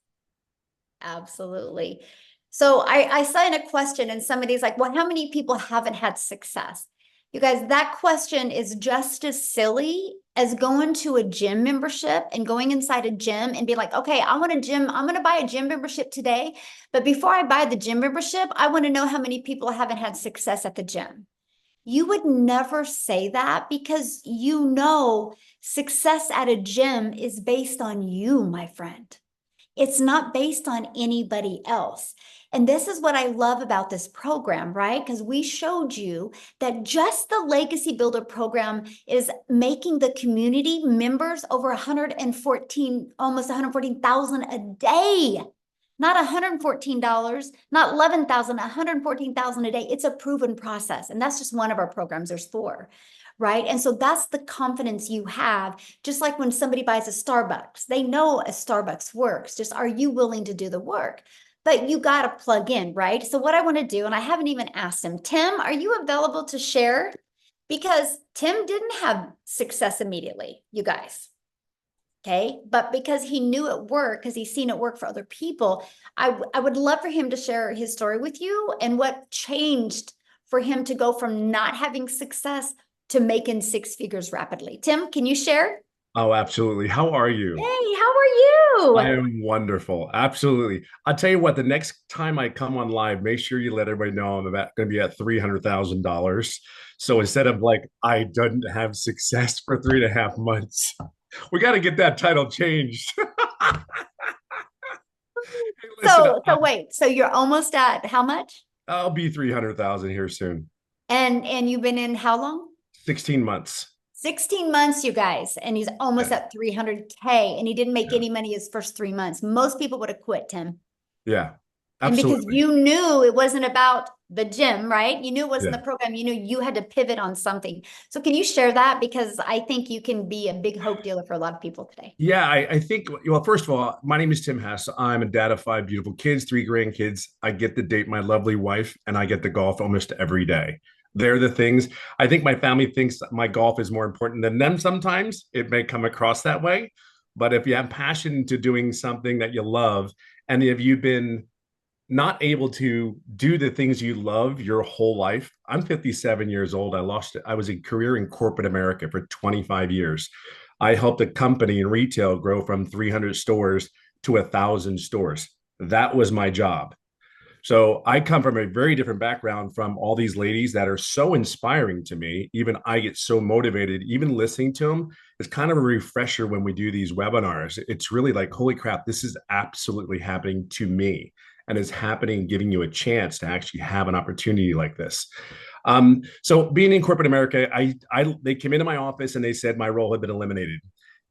Absolutely. So I saw in a question and somebody's like, well, how many people haven't had success? You guys, that question is just as silly as going to a gym membership and going inside a gym and be like, okay, I'm going to buy a gym membership today. But before I buy the gym membership, I want to know how many people haven't had success at the gym. You would never say that because success at a gym is based on you, my friend. It's not based on anybody else. And this is what I love about this program, right? Because we showed you that just the Legacy Builder program is making the community members over 114, almost 114,000 a day. Not $114, not 11,000, 114,000 a day. It's a proven process. And that's just one of our programs. There's 4. Right. And so that's the confidence you have. Just like when somebody buys a Starbucks, they know a Starbucks works. Just, are you willing to do the work? But you got to plug in, right? So what I want to do, and I haven't even asked him, Tim, are you available to share? Because Tim didn't have success immediately, you guys. Okay. But because he knew it worked, because he's seen it work for other people, I would love for him to share his story with you and what changed for him to go from not having success to making six figures rapidly. Tim, can you share? Oh, absolutely. How are you? Hey, how are I you? am wonderful. Absolutely. I'll tell you what, the next time I come on live, make sure you let everybody know I'm about going to be at $300,000. So instead of like, I didn't have success for 3.5 months, we got to get that title changed. Hey, listen, So wait, so you're almost at how much? I'll be 300,000 here soon. And you've been in how long? 16 months. 16 months, you guys, and he's almost Yeah. at 300K, and he didn't make Yeah. any money his first 3 months. Most people would have quit, Tim. Yeah, And because absolutely. you knew it wasn't about the gym, right? You knew it wasn't Yeah. the program. You knew you had to pivot on something. So can you share that? Because I think you can be a big hope dealer for a lot of people today. Yeah, I think, well, first of all, my name is Tim Hess. I'm a dad of 5 beautiful kids, 3 grandkids. I get to date my lovely wife, and I get to golf almost every day. They're the things. I think my family thinks that my golf is more important than them sometimes. It may come across that way. But if you have passion to doing something that you love, and if you've been not able to do the things you love your whole life. I'm 57 years old. I was a career in corporate America for 25 years. I helped a company in retail grow from 300 stores to 1,000 stores. That was my job. So I come from a very different background from all these ladies that are so inspiring to me. Even I get so motivated, even listening to them. It's kind of a refresher when we do these webinars. It's really like, holy crap, this is absolutely happening to me. And it's happening, giving you a chance to actually have an opportunity like this. So being in corporate America, they came into my office and they said my role had been eliminated.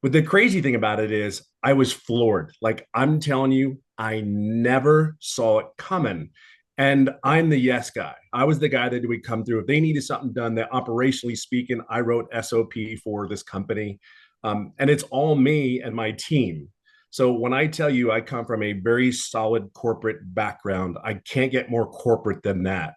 But the crazy thing about it is I was floored. Like, I'm telling you, I never saw it coming. And I'm the yes guy. I was the guy that would come through. If they needed something done, that operationally speaking, I wrote SOP for this company. And it's all me and my team. So when I tell you I come from a very solid corporate background, I can't get more corporate than that.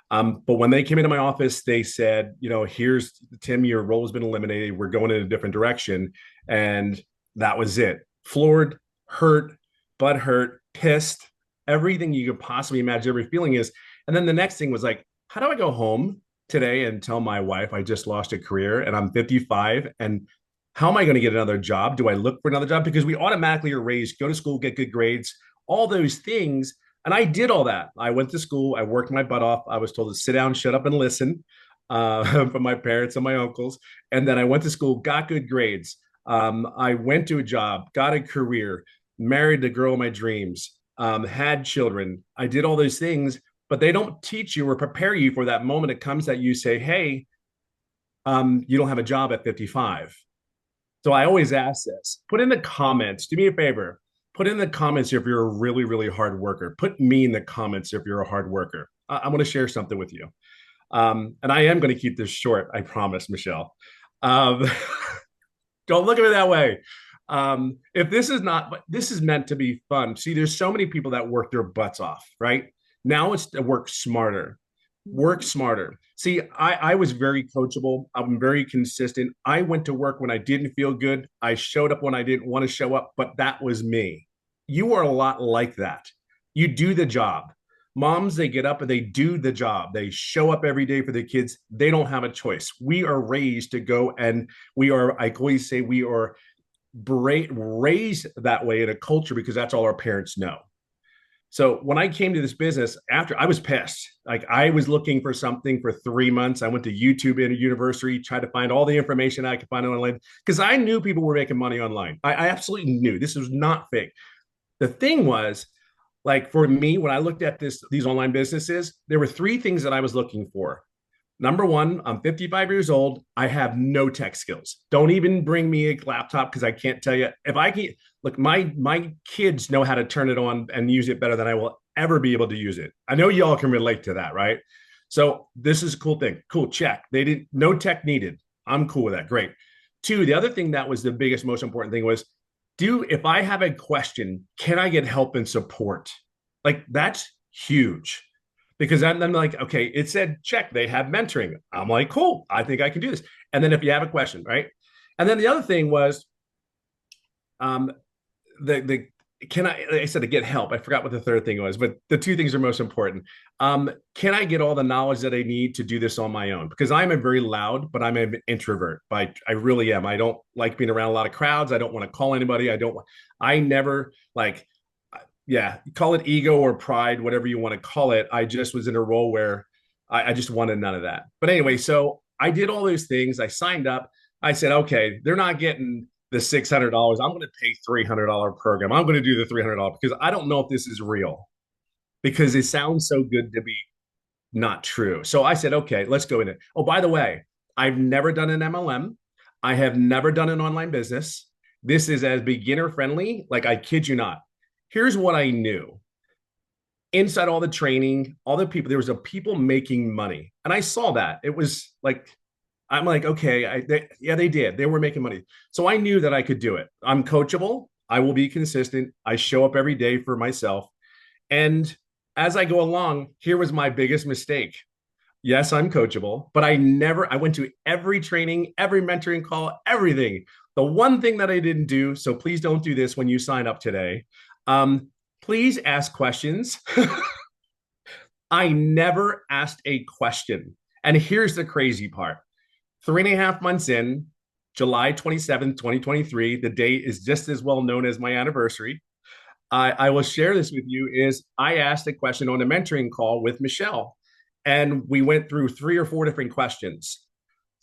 But when they came into my office, they said, here's Tim, your role has been eliminated. We're going in a different direction. And that was it. Floored, hurt, butthurt, pissed, everything you could possibly imagine every feeling is. And then the next thing was like, how do I go home today and tell my wife I just lost a career and I'm 55? And how am I going to get another job? Do I look for another job? Because we automatically are raised, go to school, get good grades, all those things. And I did all that. I went to school. I worked my butt off. I was told to sit down, shut up, and listen from my parents and my uncles. And then I went to school, got good grades. I went to a job, got a career, married the girl of my dreams, had children. I did all those things, but they don't teach you or prepare you for that moment it comes that you say, hey, you don't have a job at 55. So I always ask this, put in the comments, do me a favor, put in the comments if you're a really, really hard worker. Put me in the comments if you're a hard worker. I want to share something with you. And I am going to keep this short, I promise, Michelle. Don't look at it that way. If this is not, but this is meant to be fun. See, there's so many people that work their butts off, right? Now it's to work smarter. Work smarter. See, I was very coachable. I'm very consistent. I went to work when I didn't feel good. I showed up when I didn't want to show up, but that was me. You are a lot like that. You do the job. Moms, they get up and they do the job. They show up every day for the kids. They don't have a choice. We are raised to go, and I always say we are raised that way in a culture because that's all our parents know. So when I came to this business, after I was pissed, like I was looking for something for 3 months. I went to YouTube in a university, tried to find all the information I could find online because I knew people were making money online. I absolutely knew this was not fake. The thing was, like for me, when I looked at these online businesses, there were 3 things that I was looking for. Number one, I'm 55 years old. I have no tech skills. Don't even bring me a laptop because I can't tell you if I can. Look, my kids know how to turn it on and use it better than I will ever be able to use it. I know y'all can relate to that, right? So this is a cool thing. Cool, check. No tech needed. I'm cool with that. Great. 2, the other thing that was the biggest, most important thing was, if I have a question, can I get help and support? Like that's huge. Because I'm like, okay, it said check, they have mentoring. I'm like, cool, I think I can do this. And then if you have a question, right? And then the other thing was, the I said to get help. I forgot what the third thing was, but the two things are most important. Can I get all the knowledge that I need to do this on my own? Because I'm a very loud, but I'm an introvert. I really am. I don't like being around a lot of crowds. I don't want to call anybody. I never like, yeah, call it ego or pride, whatever you want to call it. I just was in a role where I just wanted none of that. But anyway, so I did all those things. I signed up. I said, okay, they're not getting the $600. I'm going to pay $300 program. I'm going to do the $300 because I don't know if this is real because it sounds so good to be not true. So I said, okay, let's go in it. Oh, by the way, I've never done an MLM. I have never done an online business. This is as beginner friendly. Like, I kid you not. Here's what I knew. Inside all the training, all the people, there was a people making money. And I saw that. It was like, I'm like, okay, they did. They were making money. So I knew that I could do it. I'm coachable. I will be consistent. I show up every day for myself. And as I go along, here was my biggest mistake. Yes, I'm coachable, but I went to every training, every mentoring call, everything. The one thing that I didn't do, so please don't do this when you sign up today. Please ask questions. I never asked a question. And here's the crazy part. 3.5 months in, July 27th, 2023, the date is just as well known as my anniversary. I will share this with you is I asked a question on a mentoring call with Michelle, and we went through 3 or 4 different questions.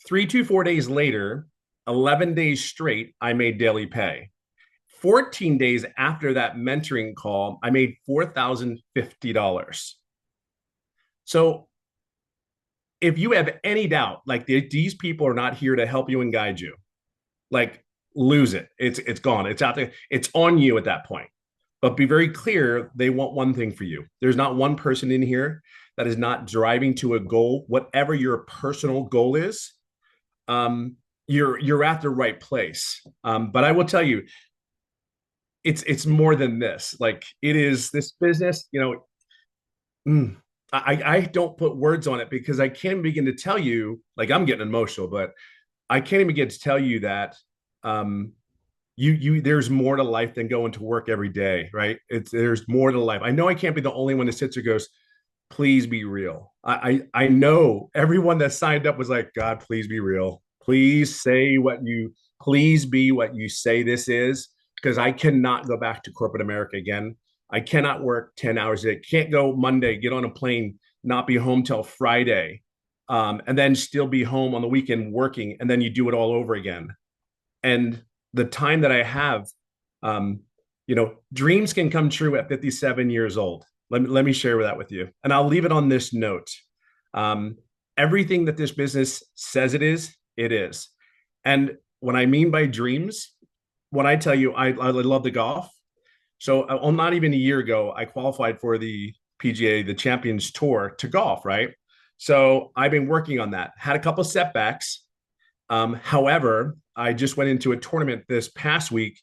3 to 4 days later, 11 days straight, I made daily pay. 14 days after that mentoring call, I made $4,050. So if you have any doubt, like these people are not here to help you and guide you, like lose it. It's gone. It's out there. It's on you at that point. But be very clear, they want one thing for you. There's not one person in here that is not driving to a goal, whatever your personal goal is. You're at the right place. But I will tell you, it's more than this. Like, it is this business, I don't put words on it because I can't begin to tell you, like, I'm getting emotional, but I can't even begin to tell you that there's more to life than going to work every day, right? There's more to life. I know I can't be the only one that sits or goes, please be real. I know everyone that signed up was like, God, please be real. Please be what you say this is, because I cannot go back to corporate America again. I cannot work 10 hours a day. Can't go Monday, get on a plane, not be home till Friday, and then still be home on the weekend working, and then you do it all over again. And the time that I have, dreams can come true at 57 years old. Let me share that with you. And I'll leave it on this note. Everything that this business says it is. And what I mean by dreams, when I tell you I love the golf. So not even a year ago, I qualified for the PGA, the Champions Tour, to golf, right? So I've been working on that. Had a couple setbacks. However, I just went into a tournament this past week,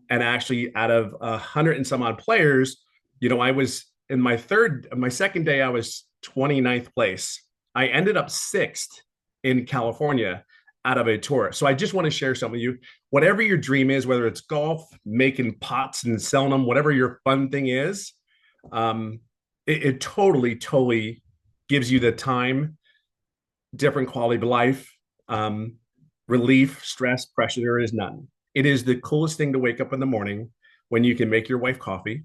and actually out of 100 and some odd players, I was in my second day, I was 29th place. I ended up 6th in California out of a tour. So I just want to share some with you. Whatever your dream is, whether it's golf, making pots and selling them, whatever your fun thing is, it totally gives you the time, different quality of life, relief, stress, pressure. There is none. It is the coolest thing to wake up in the morning when you can make your wife coffee.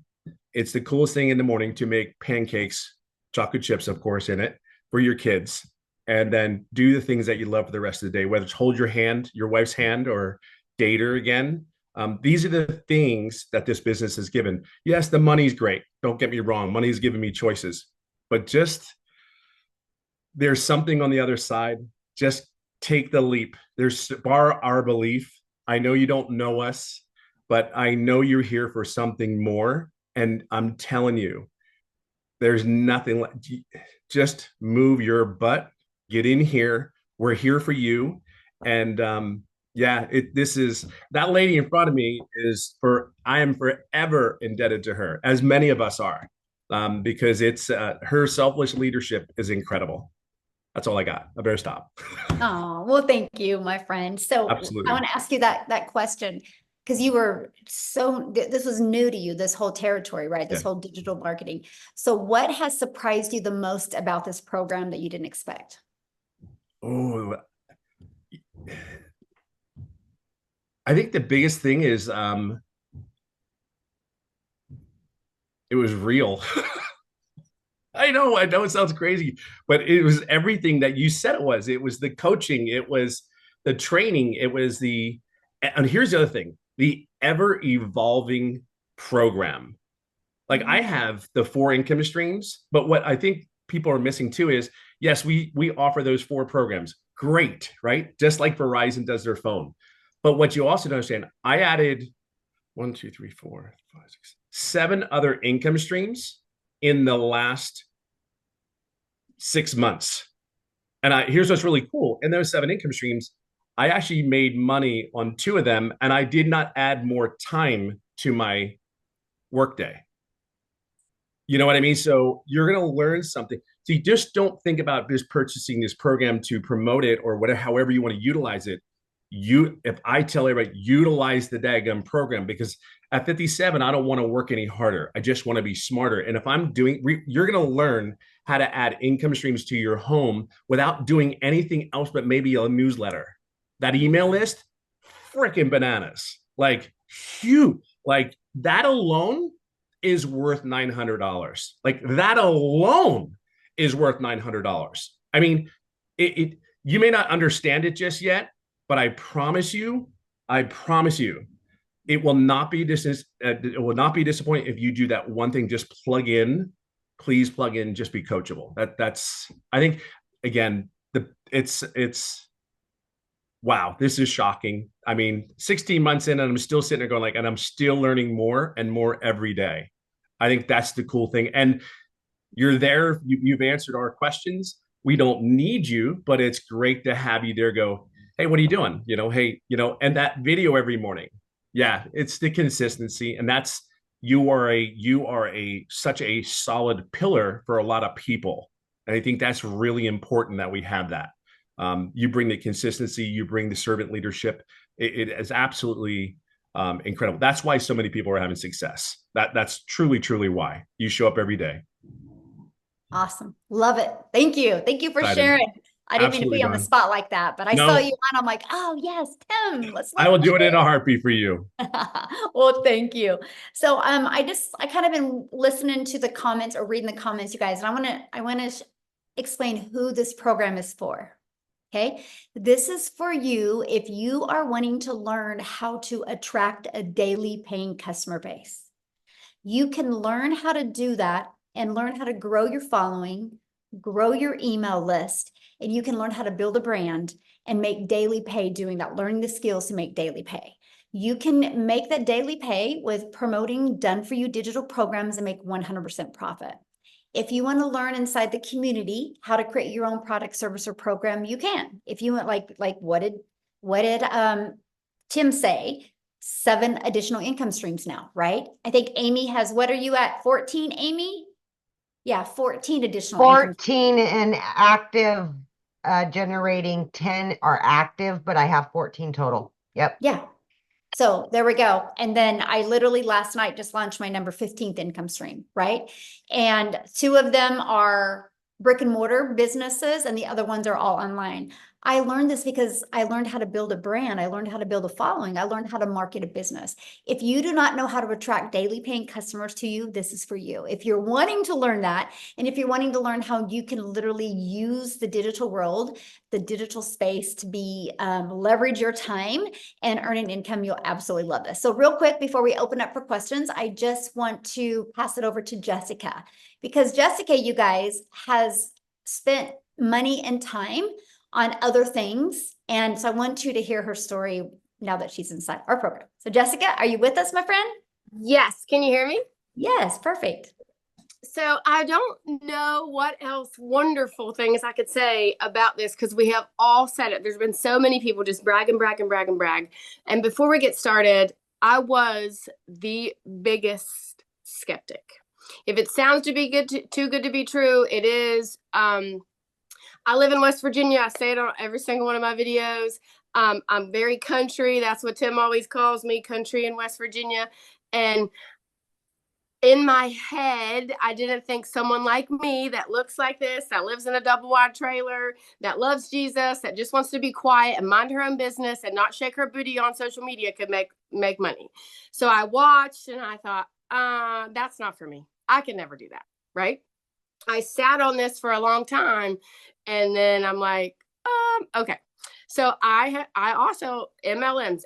It's the coolest thing in the morning to make pancakes, chocolate chips, of course, in it for your kids, and then do the things that you love for the rest of the day, whether it's hold your hand, your wife's hand, or date her again. These are the things that this business has given. Yes, the money's great. Don't get me wrong. Money's given me choices, but just there's something on the other side. Just take the leap. There's our belief. I know you don't know us, but I know you're here for something more. And I'm telling you, there's nothing like, just move your butt, get in here. We're here for you. And this is that lady in front of me I am forever indebted to her, as many of us are, because it's her selfless leadership is incredible. That's all I got. I better stop. Oh, well, thank you, my friend. So Absolutely. I want to ask you that question. because you were this was new to you, this whole territory, right? This Yeah. whole digital marketing. So what has surprised you the most about this program that you didn't expect? Oh, I think the biggest thing is it was real. I know it sounds crazy, but it was everything that you said it was. It was the coaching, it was the training, it was and here's the other thing, the ever evolving program. Like I have the 4 income streams, but what I think people are missing too is, yes, we offer those 4 programs. Great, right? Just like Verizon does their phone. But what you also don't understand, I added 1, 2, 3, 4, 5, 6, 7 other income streams in the last 6 months. And here's what's really cool. In those 7 income streams, I actually made money on 2 of them, and I did not add more time to my workday. You know what I mean? So you're going to learn something. So you just don't think about just purchasing this program to promote it or whatever, however you want to utilize it. If I tell everybody, utilize the daggum program, because at 57, I don't want to work any harder. I just want to be smarter. And if I'm you're going to learn how to add income streams to your home without doing anything else but maybe a newsletter. That email list, freaking bananas. Like, huge. Like that alone is worth $900. Like that alone is worth $900. I mean, you may not understand it just yet, but I promise you, it will not be disappointing if you do that one thing. Just plug in, please plug in, just be coachable. That's I think, again, it's wow, this is shocking. I mean, 16 months in and I'm still sitting there going like, and I'm still learning more and more every day. I think that's the cool thing. And you're there, you've answered our questions. We don't need you, but it's great to have you there. Go, hey, what are you doing? Hey, and that video every morning. Yeah, it's the consistency. And you are such a solid pillar for a lot of people. And I think that's really important that we have that. You bring the consistency, you bring the servant leadership. It is absolutely incredible. That's why so many people are having success. That's truly, truly why. You show up every day. Awesome. Love it. Thank you. Thank you for sharing. I didn't mean to be on the spot like that, but I saw you on. I'm like, oh yes, Tim, I will do it in a heartbeat for you. Well, thank you. So I kind of been listening to the comments or reading the comments, you guys, and I want to explain who this program is for. Okay. This is for you if you are wanting to learn how to attract a daily paying customer base. You can learn how to do that and learn how to grow your following, grow your email list, and you can learn how to build a brand and make daily pay doing that, learning the skills to make daily pay. You can make that daily pay with promoting done-for-you digital programs and make 100% profit. If you want to learn inside the community how to create your own product, service, or program, you can. If you want, like what did Tim say? 7 additional income streams now, right? I think Amy has, what are you at? 14, Amy? Yeah, 14 additional. 14 and active, generating 10 are active, but I have 14 total. Yep. Yeah. So there we go. And then I literally last night just launched my number 15th income stream, right? And 2 of them are brick and mortar businesses and the other ones are all online. I learned this because I learned how to build a brand. I learned how to build a following. I learned how to market a business. If you do not know how to attract daily paying customers to you, this is for you. If you're wanting to learn that, and if you're wanting to learn how you can literally use the digital world, the digital space to be leverage your time and earn an income, you'll absolutely love this. So real quick, before we open up for questions, I just want to pass it over to Jessica, because Jessica, you guys, has spent money and time on other things. And so I want you to hear her story now that she's inside our program. So Jessica, are you with us, my friend? Yes. Can you hear me? Yes, perfect. So I don't know what else wonderful things I could say about this, because we have all said it. There's been so many people just brag and brag and brag and brag. And before we get started, I was the biggest skeptic. If it sounds to be too good to be true, it is. I live in West Virginia. I say it on every single one of my videos. I'm very country. That's what Tim always calls me, country in West Virginia. And in my head, I didn't think someone like me that looks like this, that lives in a double wide trailer, that loves Jesus, that just wants to be quiet and mind her own business and not shake her booty on social media could make money. So I watched and I thought, that's not for me. I can never do that. Right. I sat on this for a long time and then I'm like, okay. So I also MLMs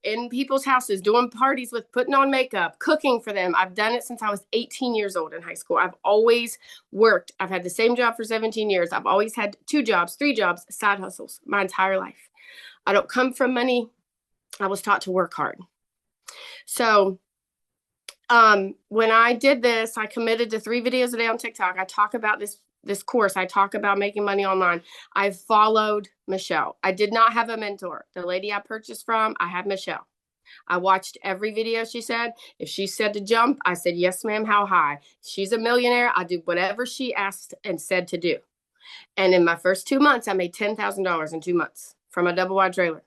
in people's houses, doing parties with putting on makeup, cooking for them. I've done it since I was 18 years old in high school. I've always worked. I've had the same job for 17 years. I've always had 2 jobs, 3 jobs, side hustles my entire life. I don't come from money. I was taught to work hard. So when I did this, I committed to 3 videos a day on TikTok. I talk about this course. I talk about making money online. I followed Michelle. I did not have a mentor. The lady I purchased from, I had Michelle. I watched every video she said. If she said to jump, I said, yes, ma'am, how high? She's a millionaire. I do whatever she asked and said to do. And in my first 2 months, I made $10,000 in 2 months from a double wide trailer.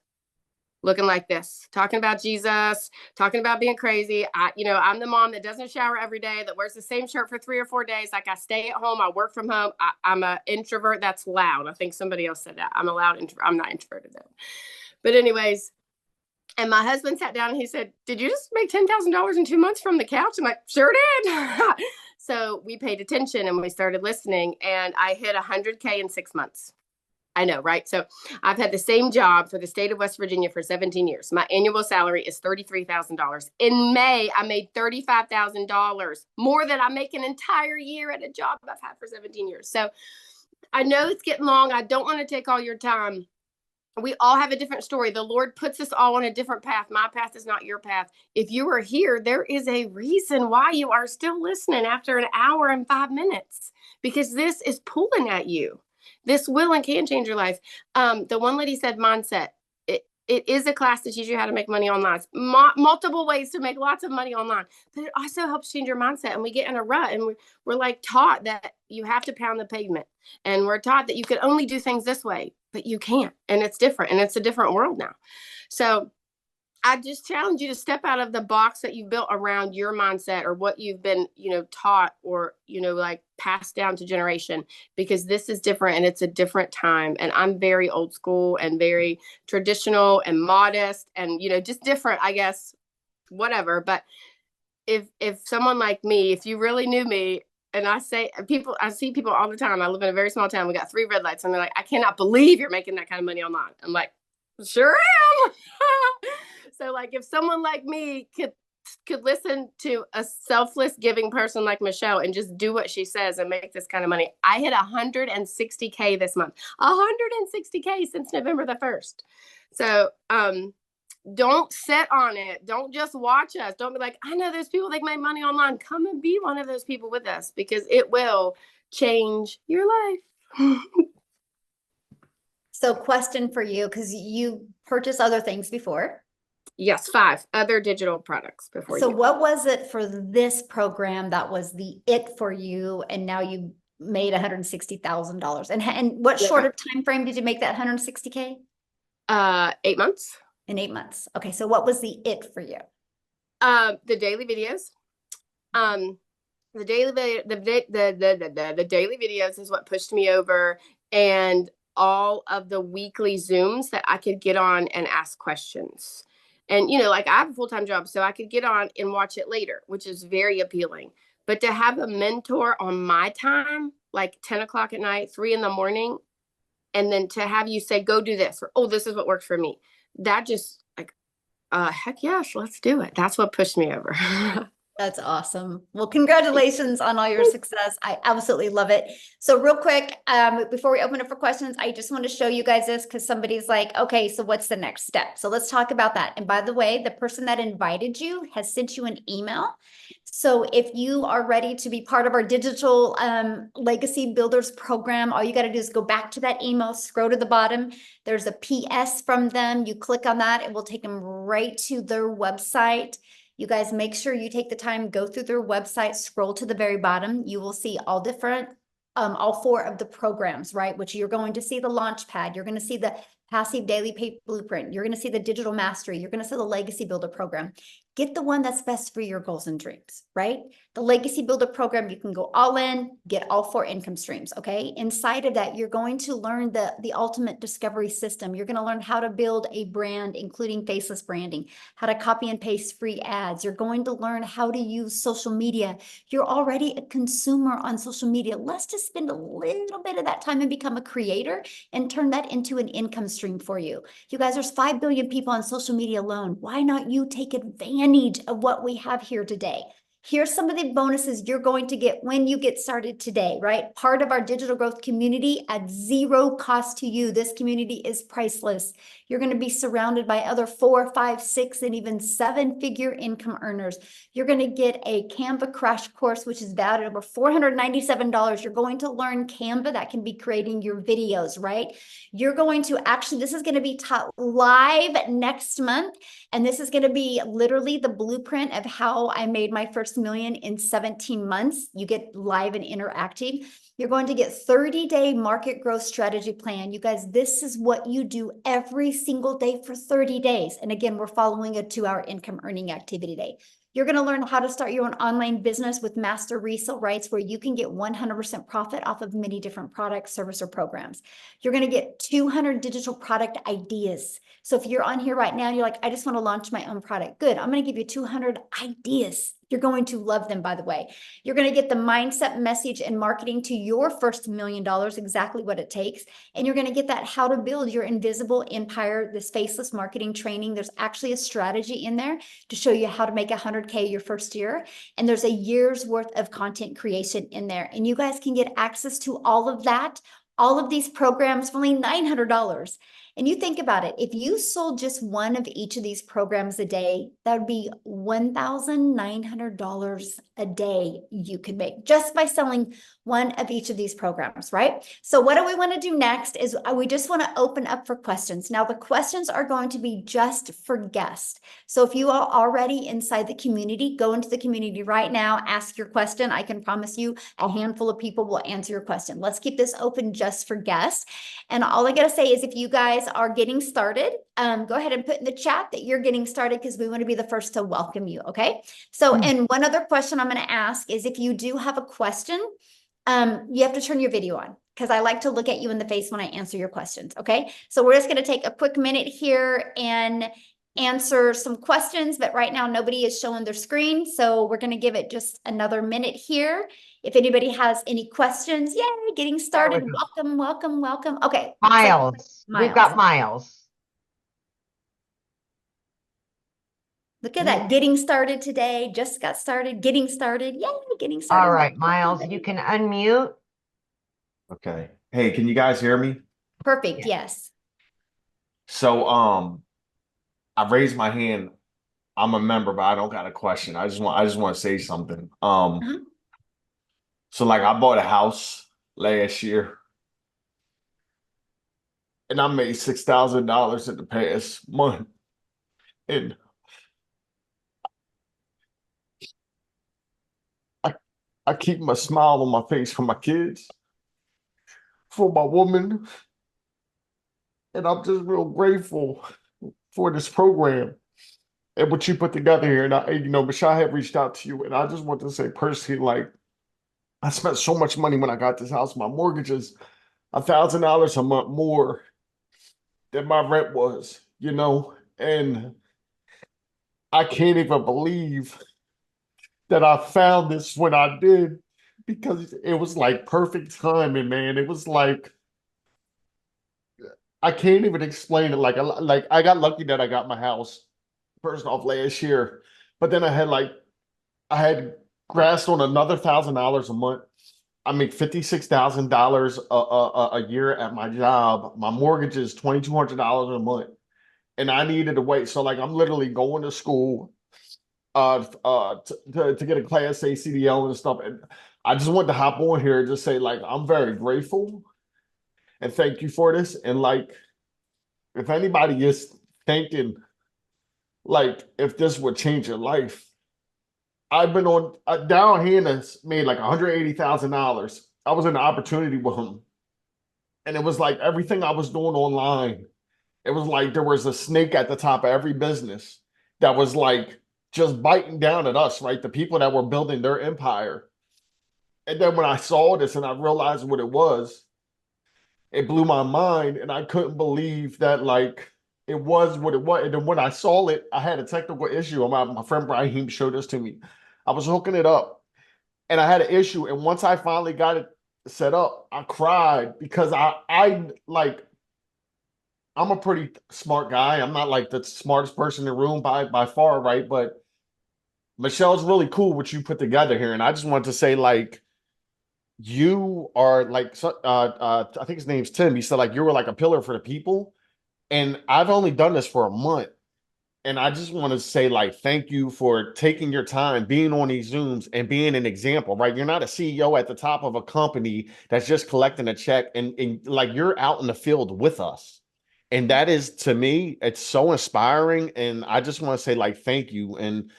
Looking like this, talking about Jesus, talking about being crazy. I'm the mom that doesn't shower every day, that wears the same shirt for 3 or 4 days. Like I stay at home, I work from home. I'm an introvert. That's loud. I think somebody else said that. I'm a loud introvert. I'm not introverted though. But anyways, and my husband sat down and he said, did you just make $10,000 in 2 months from the couch? I'm like, sure did. So we paid attention and we started listening and I hit 100K in 6 months. I know, right? So I've had the same job for the state of West Virginia for 17 years. My annual salary is $33,000. In May, I made $35,000, more than I make an entire year at a job I've had for 17 years. So I know it's getting long. I don't want to take all your time. We all have a different story. The Lord puts us all on a different path. My path is not your path. If you are here, there is a reason why you are still listening after an hour and 5 minutes, because this is pulling at you. This will and can change your life. The one lady said mindset. It is a class to teach you how to make money online. Multiple ways to make lots of money online. But it also helps change your mindset. And we get in a rut and we're like taught that you have to pound the pavement. And we're taught that you can only do things this way, but you can't. And it's different. And it's a different world now. So I just challenge you to step out of the box that you've built around your mindset or what you've been, taught or, like passed down to generation, because this is different and it's a different time. And I'm very old school and very traditional and modest and, just different, I guess, whatever. But if someone like me, if you really knew me, and I see people all the time, I live in a very small town. We got 3 red lights and they're like, I cannot believe you're making that kind of money online. I'm like, sure am. So like if someone like me could listen to a selfless giving person like Michelle and just do what she says and make this kind of money. I hit 160K this month, 160K since November the 1st. So don't sit on it. Don't just watch us. Don't be like, I know those people that make money online. Come and be one of those people with us, because it will change your life. So question for you, because you purchased other things before. Yes, 5 other digital products before. So what was it for this program that was the it for you, and now you made $160,000? And what shorter time frame did you make that 160K? 8 months. In 8 months. Okay, so what was the it for you? The daily videos. The daily videos is what pushed me over, and all of the weekly Zooms that I could get on and ask questions. And, like I have a full-time job, so I could get on and watch it later, which is very appealing. But to have a mentor on my time, like 10 o'clock at night, 3 in the morning, and then to have you say, go do this, or, oh, this is what works for me. That just like, heck yes, let's do it. That's what pushed me over. That's awesome. Well, congratulations on all your success. I absolutely love it. So real quick, before we open up for questions, I just want to show you guys this because somebody's like, okay, so what's the next step? So let's talk about that. And by the way, the person that invited you has sent you an email. So if you are ready to be part of our digital legacy builders program, all you got to do is go back to that email, scroll to the bottom. There's a PS from them. You click on that, it will take them right to their website. You guys make sure you take the time, go through their website, scroll to the very bottom. You will see all 4 of the programs, right? Which you're going to see the Launchpad. You're going to see the Passive Daily Pay Blueprint. You're going to see the Digital Mastery. You're going to see the Legacy Builder program. Get the one that's best for your goals and dreams, right? The Legacy Builder program, you can go all in, get all 4 income streams, okay? Inside of that, you're going to learn the ultimate discovery system. You're going to learn how to build a brand, including faceless branding, how to copy and paste free ads. You're going to learn how to use social media. You're already a consumer on social media. Let's just spend a little bit of that time and become a creator and turn that into an income stream for you. You guys, there's 5 billion people on social media alone. Why not you take advantage of what we have here today? Here's some of the bonuses you're going to get when you get started today, right? Part of our digital growth community at 0 cost to you. This community is priceless. You're going to be surrounded by other 4, 5, 6, and even 7-figure income earners. You're going to get a Canva crash course, which is valued at over $497. You're going to learn Canva that can be creating your videos, right? You're going to actually, this is going to be taught live next month. And this is going to be literally the blueprint of how I made my first million in 17 months. You get live and interactive. You're going to get 30-day market growth strategy plan. You guys, this is what you do every single day for 30 days. And again, we're following a 2-hour income earning activity day. You're going to learn how to start your own online business with master resale rights where you can get 100% profit off of many different products, service, or programs. You're going to get 200 digital product ideas. So if you're on here right now and you're like, I just want to launch my own product. Good. I'm going to give you 200 ideas. You're going to love them, by the way. You're going to get the mindset, message, and marketing to your first $1 million, exactly what it takes. And you're going to get that how to build your invisible empire, this faceless marketing training. There's actually a strategy in there to show you how to make 100K your first year. And there's a year's worth of content creation in there. And you guys can get access to all of that, all of these programs for only $900. And you think about it, if you sold just one of each of these programs a day, that would be $1,900 a day you could make just by selling one of each of these programs, right? So what do we want to do next is we just want to open up for questions. Now, the questions are going to be just for guests. So if you are already inside the community, go into the community right now, ask your question. I can promise you a handful of people will answer your question. Let's keep this open just for guests. And all I got to say is if you guys are getting started, go ahead and put in the chat that you're getting started because we want to be the first to welcome you, okay? So, and one other question I'm going to ask is if you do have a question, you have to turn your video on because I like to look at you in the face when I answer your questions, okay? So we're just going to take a quick minute here and answer some questions, but right now nobody is showing their screen, so we're going to give it just another minute here. If anybody has any questions, yay, getting started. Welcome, welcome, welcome. Okay. Miles. We've got Miles. Look at that. Getting started today. Just got started. Getting started. Yay, getting started. All right, Miles, you can unmute. Okay. Hey, can you guys hear me? Perfect. Yes. So, I raised my hand. I'm a member, but I don't got a question. I just want to say something. So like I bought a house last year and I made $6,000 in the past month. And I keep my smile on my face for my kids, for my woman. And I'm just real grateful for this program and what you put together here. And Michelle had reached out to you, and I just want to say personally, like, I spent so much money when I got this house. My mortgage is $1,000 a month more than my rent was, and I can't even believe that I found this when I did, because it was like perfect timing, man. It was like, I can't even explain it. Like I got lucky that I got my house first off last year, but then I had grasped on another $1,000 a month. I make $56,000 a year at my job. My mortgage is $2,200 a month, and I needed to wait. So like I'm literally going to school to get a Class A CDL and stuff. And I just wanted to hop on here and just say, like, I'm very grateful and thank you for this. And like, if anybody is thinking, like, if this would change your life, I've been on Darrell Hannah's made like $180,000. I was in the opportunity with him, and it was like everything I was doing online It was like there was a snake at the top of every business that was like just biting down at us, right? The people that were building their empire. And then when I saw this and I realized what it was, it blew my mind, and I couldn't believe that like it was what it was. And then when I saw it, I had a technical issue. My friend Brahim showed this to me. I was hooking it up and I had an issue. And once I finally got it set up, I cried because I like I'm a pretty smart guy. I'm not like the smartest person in the room by far, right? But Michelle's really cool what you put together here. And I just wanted to say, like, you are like I think his name's Tim. He said like you were like a pillar for the people. And I've only done this for a month. And I just want to say, like, thank you for taking your time, being on these Zooms and being an example, right? You're not a CEO at the top of a company that's just collecting a check, and like you're out in the field with us. And that is, to me, it's so inspiring. And I just want to say, like, thank you. And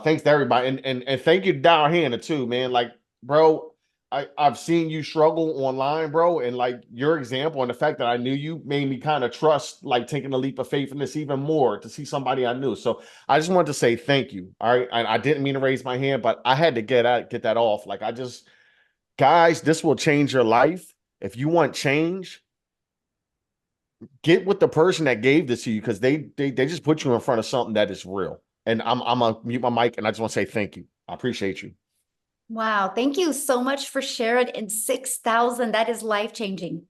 thanks to everybody. And thank you to Dow Hannah too, man. Like, bro, I've seen you struggle online, bro, and like your example and the fact that I knew you made me kind of trust, like taking a leap of faith in this even more to see somebody I knew. So I just wanted to say thank you. All right. I didn't mean to raise my hand, but I had to get that off. Like guys, this will change your life. If you want change, get with the person that gave this to you, because they just put you in front of something that is real. And I'm gonna mute my mic, and I just want to say thank you. I appreciate you. Wow. Thank you so much for sharing. And 6,000, that is life-changing.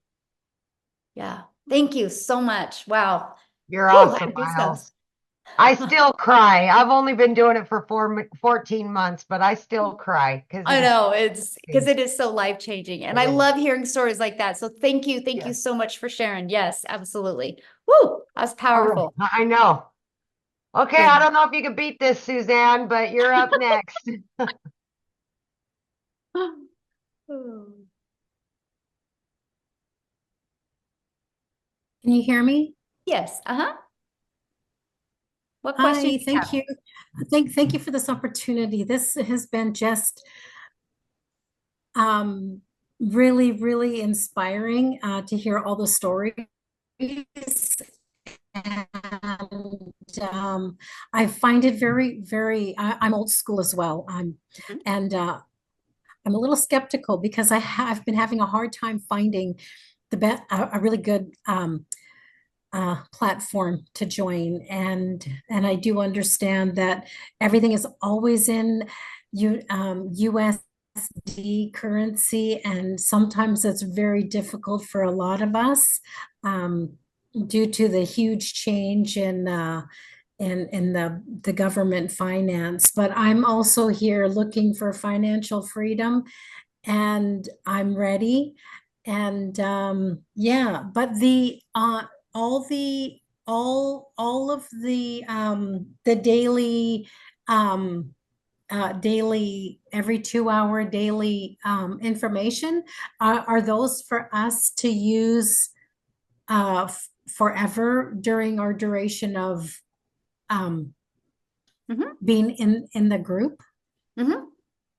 Yeah. Thank you so much. Wow. You're Whew, awesome, goosebumps. Miles. I still cry. I've only been doing it for 14 months, but I still cry because I know it's because it is so life-changing. And I It is. love hearing stories like that. So thank you. Thank you Yes. so much for sharing. Yes, absolutely. Woo, that's powerful. I know. Okay, Yeah. I don't know if you can beat this, Suzanne, but you're up next. Can you hear me? Yes. Uh-huh. What question? Hi, thank you. Thank you for this opportunity. This has been just really, really inspiring to hear all the stories. And I find it very, very, I'm old school as well. And I'm a little skeptical because I've been having a hard time finding a really good platform to join, and I do understand that everything is always in USD currency, and sometimes it's very difficult for a lot of us due to the huge change in the government finance. But I'm also here looking for financial freedom, and I'm ready. And yeah, but all of the daily daily every 2 hour daily information are those for us to use forever during our duration of being in the group.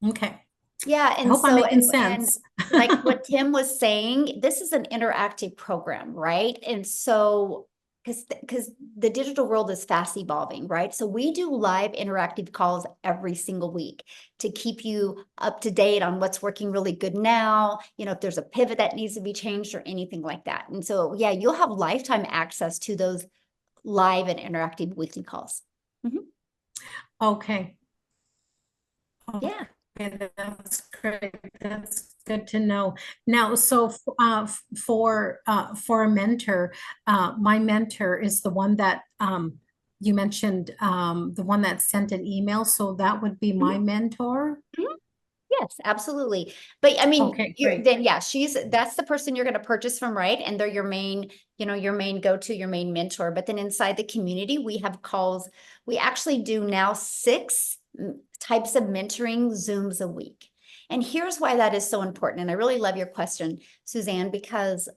Okay. Yeah, I and hope I'm so making and sense. like what Tim was saying, this is an interactive program, right? And so because the digital world is fast evolving, right? So we do live interactive calls every single week to keep you up to date on what's working really good now, you know, if there's a pivot that needs to be changed or anything like that. And so, yeah, you'll have lifetime access to those live and interactive weekly calls. Okay. Yeah. Okay, that's great. That's good to know. Now, so for a mentor, my mentor is the one that you mentioned, the one that sent an email. So that would be my mentor. Yes, absolutely. But I mean, Okay, great. then yeah, that's the person you're going to purchase from, right? And they're your main, your main go-to, your main mentor. But then inside the community, we have calls. We actually do now 6 types of mentoring Zooms a week. And here's why that is so important. And I really love your question, Suzanne, because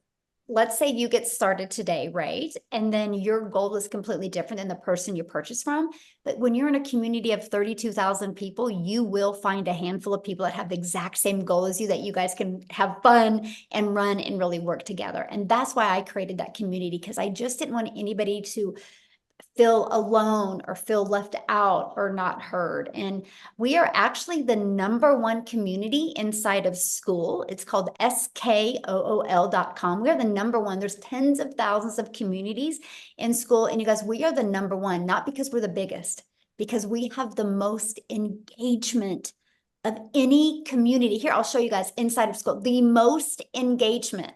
let's say you get started today, right? And then your goal is completely different than the person you purchase from. But when you're in a community of 32,000 people, you will find a handful of people that have the exact same goal as you, that you guys can have fun and run and really work together. And that's why I created that community, because I just didn't want anybody to feel alone or feel left out or not heard. And we are actually the #1 community inside of school. It's called SKOOL.com. We are the #1. There's tens of thousands of communities in school. And you guys, we are the #1, not because we're the biggest, because we have the most engagement of any community. Here, I'll show you guys inside of school, the most engagement,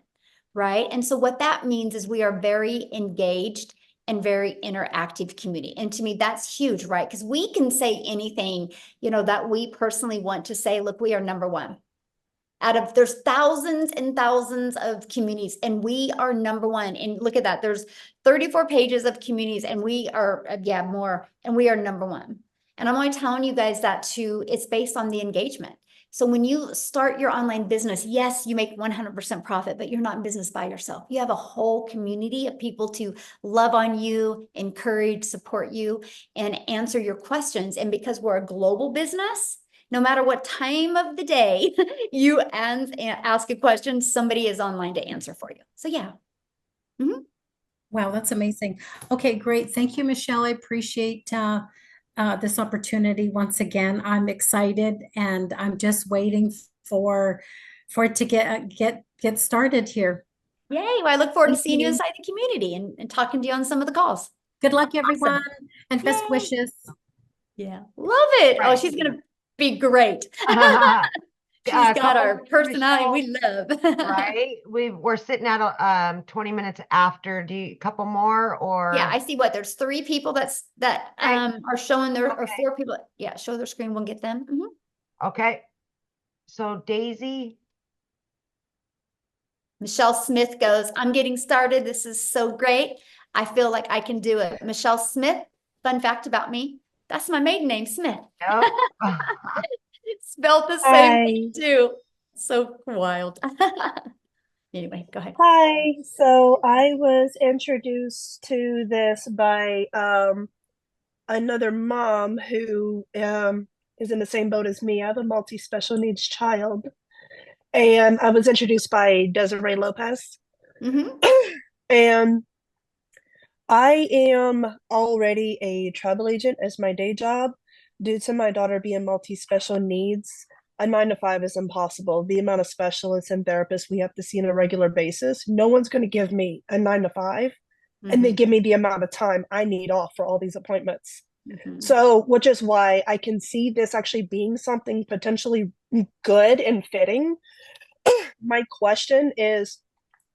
right? And so what that means is we are very engaged and very interactive community. And to me, that's huge, right? Because we can say anything, that we personally want to say. Look, we are #1. There's thousands and thousands of communities, and we are #1. And look at that. There's 34 pages of communities, and we are, more, and we are #1. And I'm only telling you guys that it's based on the engagement. So when you start your online business, yes, you make 100% profit, but you're not in business by yourself. You have a whole community of people to love on you, encourage, support you, and answer your questions. And because we're a global business, no matter what time of the day you ask a question, somebody is online to answer for you. So yeah. Wow, that's amazing. Okay, great. Thank you, Michelle. I appreciate this opportunity once again. I'm excited, and I'm just waiting for it to get started here. Yay! Well, I look forward to Thank seeing you you. inside the community and talking to you on some of the calls. Good luck, everyone, and best Yay. wishes. Yeah, love it. Oh, Right. she's gonna be great. She's got couple our more, personality we Michelle, love. right? We're sitting at 20 minutes after. Do you couple more or? Yeah, I see there's 3 people that Okay. are showing their, or Okay. 4 people. Yeah, show their screen. We'll get them. Mhm. Okay. So Daisy, Michelle Smith goes, I'm getting started. This is so great. I feel like I can do it. Michelle Smith, fun fact about me, that's my maiden name, Smith. no. Spelled the same thing too. So wild. Anyway, go ahead. Hi. So I was introduced to this by another mom who is in the same boat as me. I have a multi-special needs child. And I was introduced by Desiree Lopez. And I am already a travel agent as my day job. Due to my daughter being multi-special needs, a 9 to 5 is impossible. The amount of specialists and therapists we have to see on a regular basis, no one's going to give me a 9 to 5 and they give me the amount of time I need off for all these appointments. So, which is why I can see this actually being something potentially good and fitting. My question is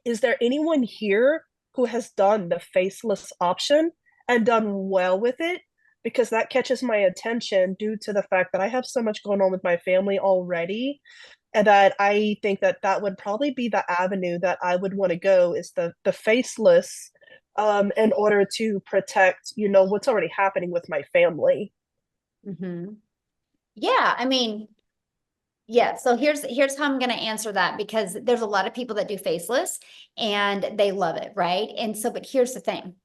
there anyone here who has done the faceless option and done well with it? Because that catches my attention due to the fact that I have so much going on with my family already, and that I think that would probably be the avenue that I would want to go, is the faceless, in order to protect, what's already happening with my family. Yeah, I mean, yeah. So here's how I'm going to answer that, because there's a lot of people that do faceless and they love it, right? And so, but here's the thing.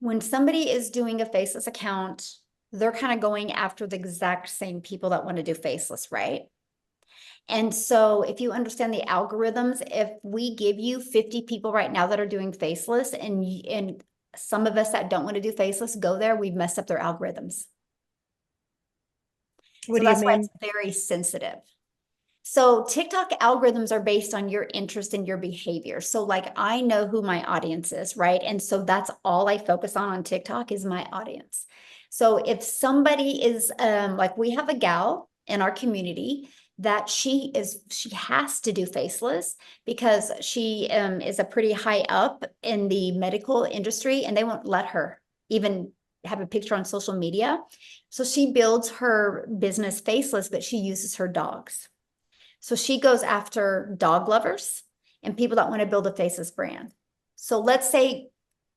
When somebody is doing a faceless account, they're kind of going after the exact same people that want to do faceless, right? And so if you understand the algorithms, if we give you 50 people right now that are doing faceless, and some of us that don't want to do faceless go there, we've messed up their algorithms. What do that's you why mean? it's very sensitive. So TikTok algorithms are based on your interest and your behavior. So like, I know who my audience is, right? And so that's all I focus on TikTok is my audience. So if somebody is like, we have a gal in our community that she has to do faceless because she is a pretty high up in the medical industry, and they won't let her even have a picture on social media. So she builds her business faceless, but she uses her dogs. So she goes after dog lovers and people that want to build a faceless brand. So let's say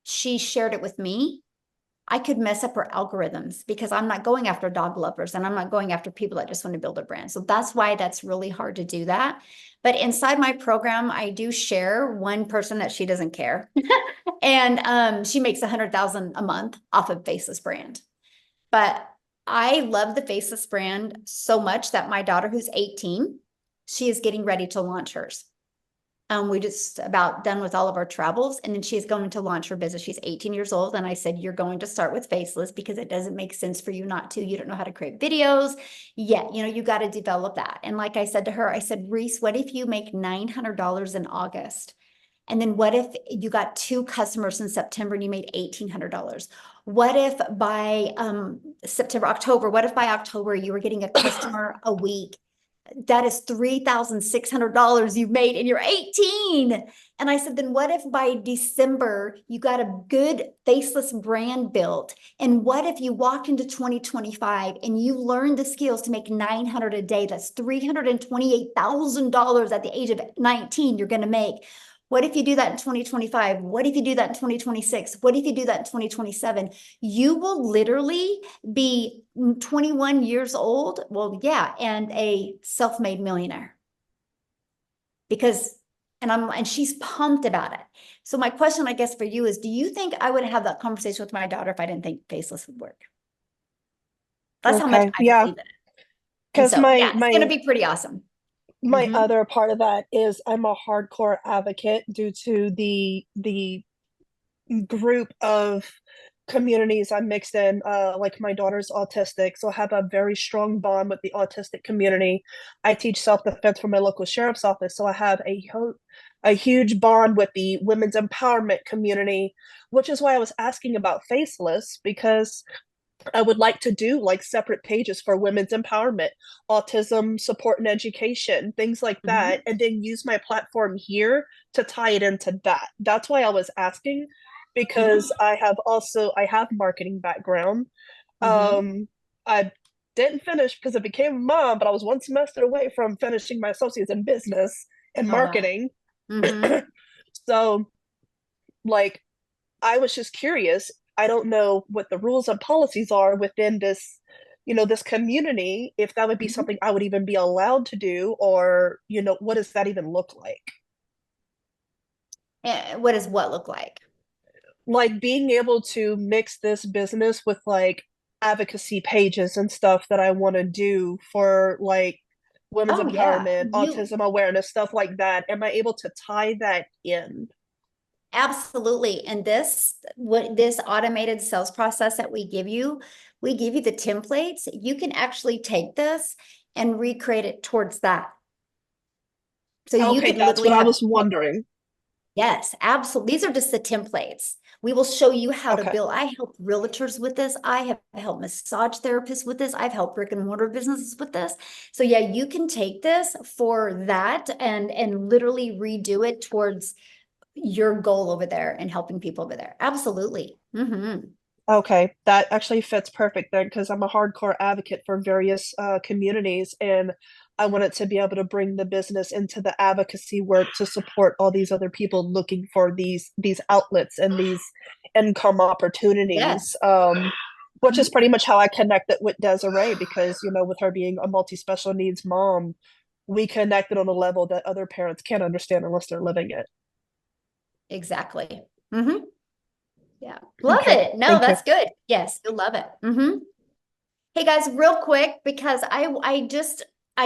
she shared it with me I could mess up her algorithms because I'm not going after dog lovers and I'm not going after people that just want to build a brand. So that's why that's really hard to do that. But inside my program, I do share one person that she doesn't care. And she makes 100,000 a month off of Faceless brand. But I love the Faceless brand so much that my daughter, who's 18, she is getting ready to launch hers. We just about done with all of our travels, and then she's going to launch her business. She's 18 years old. And I said, you're going to start with Faceless because it doesn't make sense for you not to. You don't know how to create videos yet. You know, you got to develop that. And like I said to her, I said, Reese, what if you make $900 in August? And then what if you got 2 customers in September and you made $1,800? What if by September, October, what if by October you were getting a customer a week? That is $3,600 you've made and you're 18. And I said, then what if by December you got a good Faceless brand built? And what if you walk into 2025 and you learn the skills to make $900 a day? That's $328,000 at the age of 19 you're going to make. What if you do that in 2025? What if you do that in 2026? What if you do that in 2027? You will literally be 21 years old. Well, yeah, and a self-made millionaire. Because, and she's pumped about it. So my question, I guess, for you is, do you think I would have that conversation with my daughter if I didn't think Faceless would work? That's how much I Yeah. believe in it. Because so, yeah, it's going to be pretty awesome. My Mhm. other part of that is I'm a hardcore advocate due to the group of communities I'm mixed in. Like my daughter's autistic, so I have a very strong bond with the autistic community. I teach self-defense for my local sheriff's office, so I have a huge bond with the women's empowerment community, which is why I was asking about Faceless, because I would like to do like separate pages for women's empowerment, autism support and education, things like that, and then use my platform here to tie it into that. That's why I was asking, because I have marketing background. I didn't finish because I became a mom, but I was one semester away from finishing my associates in business and marketing. So like I was just curious. I don't know what the rules and policies are within this, this community, if that would be something I would even be allowed to do, or, what does that even look like? What does what look like? Like being able to mix this business with like advocacy pages and stuff that I want to do for like women's empowerment, autism awareness, stuff like that. Am I able to tie that in? Absolutely. And this automated sales process that we give you the templates. You can actually take this and recreate it towards that. So you could that's what I was wondering. Yes, absolutely. These are just the templates. We will show you how to build. I help realtors with this. I have helped massage therapists with this. I've helped brick and mortar businesses with this. So yeah, you can take this for that and literally redo it towards your goal over there and helping people over there. Absolutely. Okay, that actually fits perfect then, because I'm a hardcore advocate for various communities, and I wanted to be able to bring the business into the advocacy work to support all these other people looking for these outlets and these income opportunities. Which is pretty much how I connected with Desiree, because with her being a multi-special needs mom, we connected on a level that other parents can't understand unless they're living it. Exactly. Yeah. Love it. No, that's good. Yes, you'll love it. Hey guys, real quick, because I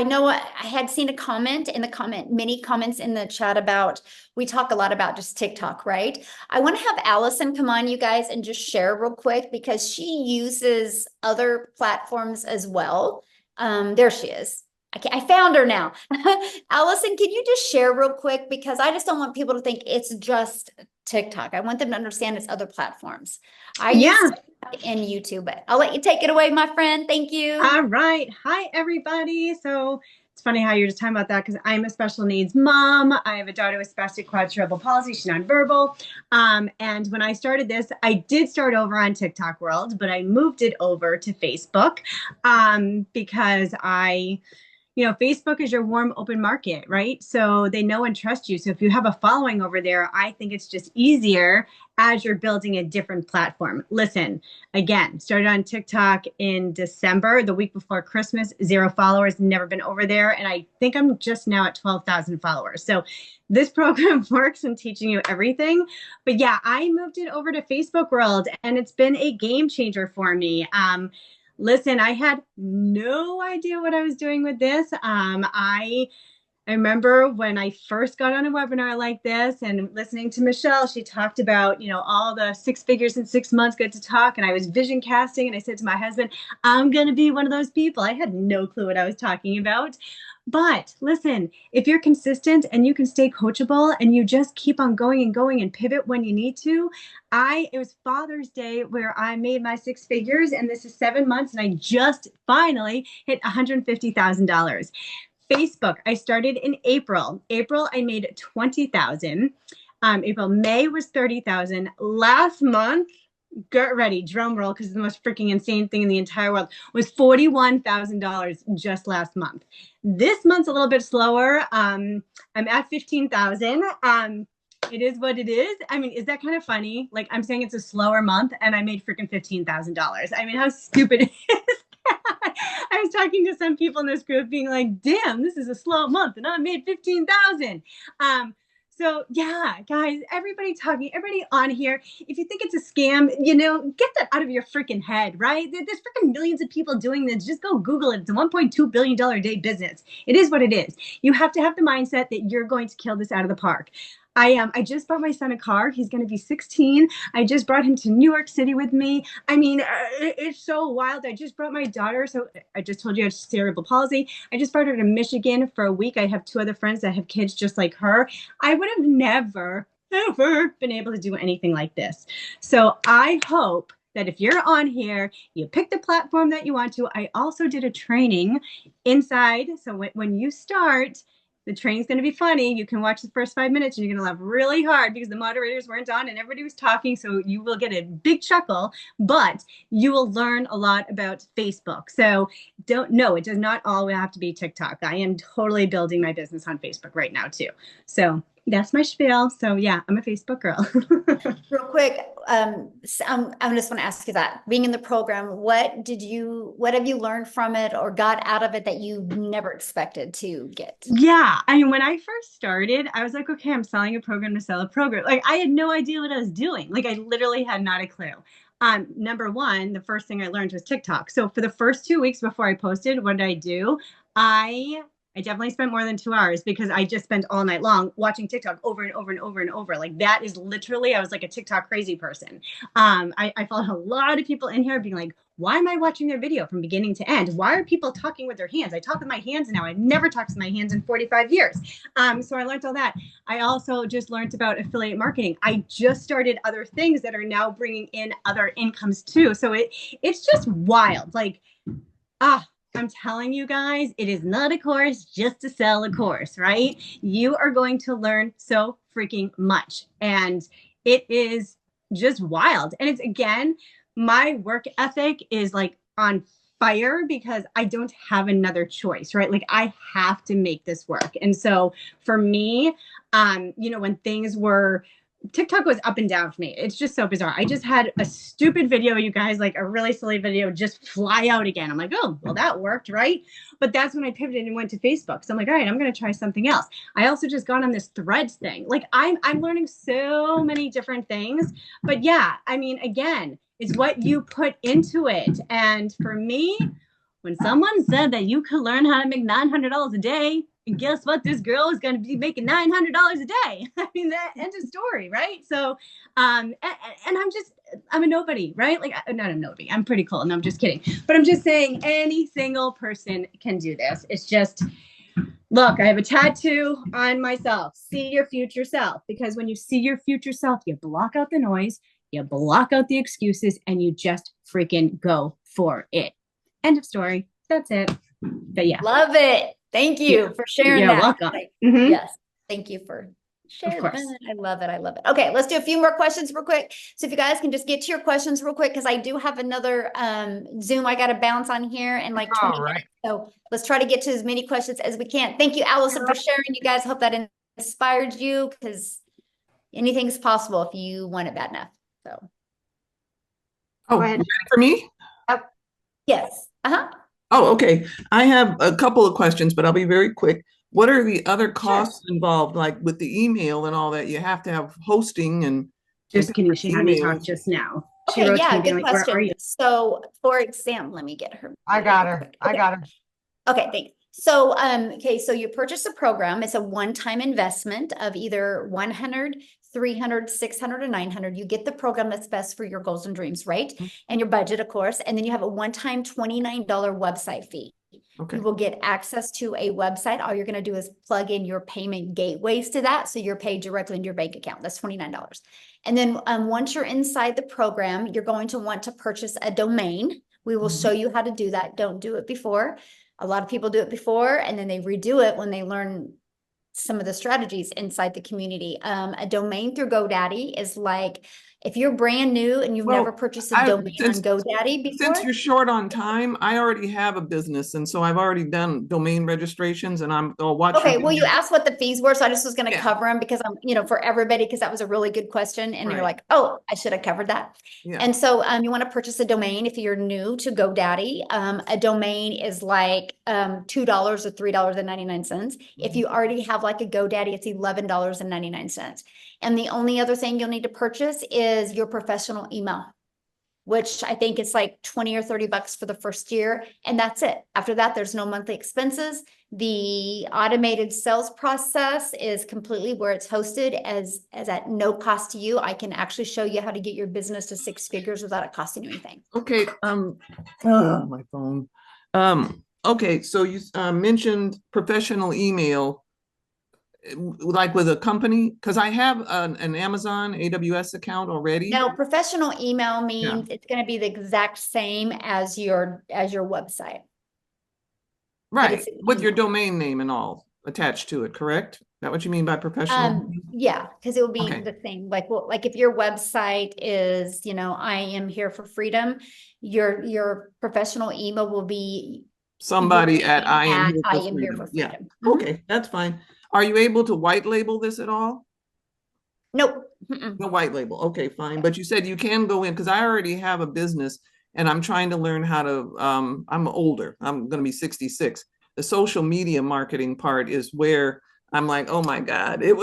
know I had seen a comment in the many comments in the chat about, we talk a lot about just TikTok, right? I want to have Allison come on, you guys, and just share real quick, because she uses other platforms as well. There she is. I found her now. Allison, can you just share real quick? Because I just don't want people to think it's just TikTok. I want them to understand it's other platforms. I use TikTok and YouTube, but I'll let you take it away, my friend. Thank you. All right. Hi, everybody. So it's funny how you're just talking about that, because I'm a special needs mom. I have a daughter with spastic quadruple palsy. She's nonverbal. And when I started this, I did start over on TikTok world, but I moved it over to Facebook because you know, Facebook is your warm, open market, right? So they know and trust you. So if you have a following over there, I think it's just easier as you're building a different platform. Listen, again, started on TikTok in December, the week before Christmas, 0 followers, never been over there. And I think I'm just now at 12,000 followers. So this program works in teaching you everything. But yeah, I moved it over to Facebook World, and it's been a game changer for me. Listen, I had no idea what I was doing with this. I remember when I first got on a webinar like this and listening to Michelle, she talked about, you know, all the 6 figures in 6 months, get to talk. And I was vision casting, and I said to my husband, I'm going to be one of those people. I had no clue what I was talking about. But listen, if you're consistent and you can stay coachable and you just keep on going and going and pivot when you need to, it was Father's Day where I made my 6 figures, and this is 7 months, and I just finally hit $150,000. Facebook, I started in April. April, I made 20,000. May was 30,000. Last month, get ready, drum roll, because it's the most freaking insane thing in the entire world, was $41,000 just last month. This month's a little bit slower. I'm at 15,000. It is what it is. I mean, is that kind of funny? Like, I'm saying it's a slower month, and I made freaking $15,000. I mean, how stupid is that? I was talking to some people in this group being like, damn, this is a slow month, and I made 15,000. So yeah, guys, everybody on here, if you think it's a scam, you know, get that out of your freaking head, right? There's freaking millions of people doing this. Just go Google it. It's a $1.2 billion a day business. It is what it is. You have to have the mindset that you're going to kill this out of the park. I just bought my son a car. He's going to be 16. I just brought him to New York City with me. I mean, it's so wild. I just brought my daughter. So I just told you I have cerebral palsy. I just brought her to Michigan for a week. I have 2 other friends that have kids just like her. I would have never, ever been able to do anything like this. So I hope that if you're on here, you pick the platform that you want to. I also did a training inside. So when you start, the training's going to be funny. You can watch the first 5 minutes and you're going to laugh really hard because the moderators weren't on and everybody was talking. So you will get a big chuckle, but you will learn a lot about Facebook. So it does not all have to be TikTok. I am totally building my business on Facebook right now too. So that's my spiel. So yeah, I'm a Facebook girl. Real quick, so I'm just want to ask you that, being in the program, what have you learned from it or got out of it that you never expected to get? Yeah. I mean, when I first started, I was like, okay, I'm selling a program to sell a program. Like, I had no idea what I was doing. Like, I literally had not a clue. Number one, the first thing I learned was TikTok. So for the first 2 weeks before I posted, what did I do? I definitely spent more than 2 hours because I just spent all night long watching TikTok over and over and over and over. Like, that is literally, I was like a TikTok crazy person. I followed a lot of people in here being like, why am I watching their video from beginning to end? Why are people talking with their hands? I talk with my hands now. I've never talked with my hands in 45 years. So I learned all that. I also just learned about affiliate marketing. I just started other things that are now bringing in other incomes too. So it's just wild. Like, I'm telling you guys, it is not a course just to sell a course, right? You are going to learn so freaking much. And it is just wild. And it's, again, my work ethic is like on fire because I don't have another choice, right? Like, I have to make this work. And so for me, when things were, TikTok was up and down for me. It's just so bizarre. I just had a stupid video, you guys, like a really silly video, just fly out again. I'm like, oh, well, that worked, right? But that's when I pivoted and went to Facebook. So I'm like, all right, I'm going to try something else. I also just got on this Threads thing. Like, I'm learning so many different things. But yeah, I mean, again, it's what you put into it. And for me, when someone said that you could learn how to make $900 a day, and guess what? This girl is going to be making $900 a day. I mean, that end of story, right? So, and I'm a nobody, right? Like, not a nobody. I'm pretty cool. No, I'm just kidding. But I'm just saying any single person can do this. It's just, look, I have a tattoo on myself. See your future self. Because when you see your future self, you block out the noise, you block out the excuses, and you just freaking go for it. End of story. That's it. But yeah. Love it. Thank you for sharing that. Welcome. Yes. Thank you for Share course. that. I love it. I love it. Okay, let's do a few more questions real quick. So if you guys can just get to your questions real quick, because I do have another Zoom I got to bounce on here in like 20 All right. minutes. So let's try to get to as many questions as we can. Thank you, Allison, for sharing. You guys, hope that inspired you, because anything's possible if you want it bad enough. So Oh, Go ahead. ready for me? yes. Oh, okay. I have a couple of questions, but I'll be very quick. What are the other costs involved, like with the email and all that? You have to have hosting and Just kidding. She had me emails. talk just now. She Okay, wrote to yeah, me being good like, "Where are question. you?" So for example, let me get her. I got real her. quick. I Okay. got her. Okay, thanks. So, okay, so you purchase a program. It's a one-time investment of either 100, 300, 600, or 900. You get the program that's best for your goals and dreams, right? And your budget, of course. And then you have a one-time $29 website fee. Okay. You will get access to a website. All you're going to do is plug in your payment gateways to that. So you're paid directly into your bank account. That's $29. And then once you're inside the program, you're going to want to purchase a domain. We will show you how to do that. Don't do it before. A lot of people do it before and then they redo it when they learn some of the strategies inside the community. A domain through GoDaddy is like, if you're brand new and you've Well, never purchased a domain on GoDaddy before. Since you're short on time, I already have a business, and so I've already done domain registrations, and I'll watch. Okay, your well, you video. asked what the fees were, so I just was gonna Yeah. cover them because I'm, for everybody, because that was a really good question, and you're Right. like, oh, I should have covered that. Yeah. And so you want to purchase a domain if you're new to GoDaddy. A domain is like $2 or $3.99. If you already have like a GoDaddy, it's $11.99. And the only other thing you'll need to purchase is your professional email, which I think it's like 20 or 30 bucks for the first year. And that's it. After that, there's no monthly expenses. The automated sales process is completely where it's hosted as at no cost to you. I can actually show you how to get your business to 6 figures without it costing you anything. Okay. My phone. Okay. So you mentioned professional email, like with a company, because I have an Amazon AWS account already. No, professional email means it's going to be the exact same as your website. Right, it's with your email. domain name and all attached to it, correct? Is that what you mean by professional? Yeah, because it will be Okay. the same. Like if your website is, I am here for freedom, your professional email will be Somebody at I am here I for am here freedom. for Yeah. freedom. Mhm. Okay, that's fine. Are you able to white label this at all? Nope. Mm-mm. No white label. Okay, fine. But you said you can go in, because I already have a business and I'm trying to learn how to, I'm older. I'm going to be 66. The social media marketing part is where I'm like, oh my God, it's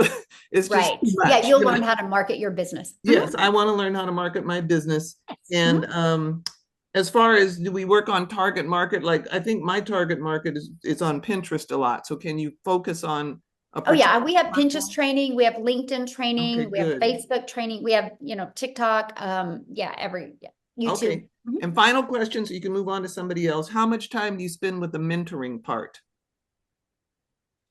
just Right. too Yeah, much. you'll learn how to market your business. Yes, I want to learn how to market my business. Yes. And as far as, do we work on target market? Like, I think my target market is on Pinterest a lot. So can you focus on a Oh yeah, particular we have Pinterest platform? training, we have LinkedIn training, Okay, we have good. Facebook training, we have, TikTok, YouTube. Okay. Mhm. And final question, so you can move on to somebody else. How much time do you spend with the mentoring part?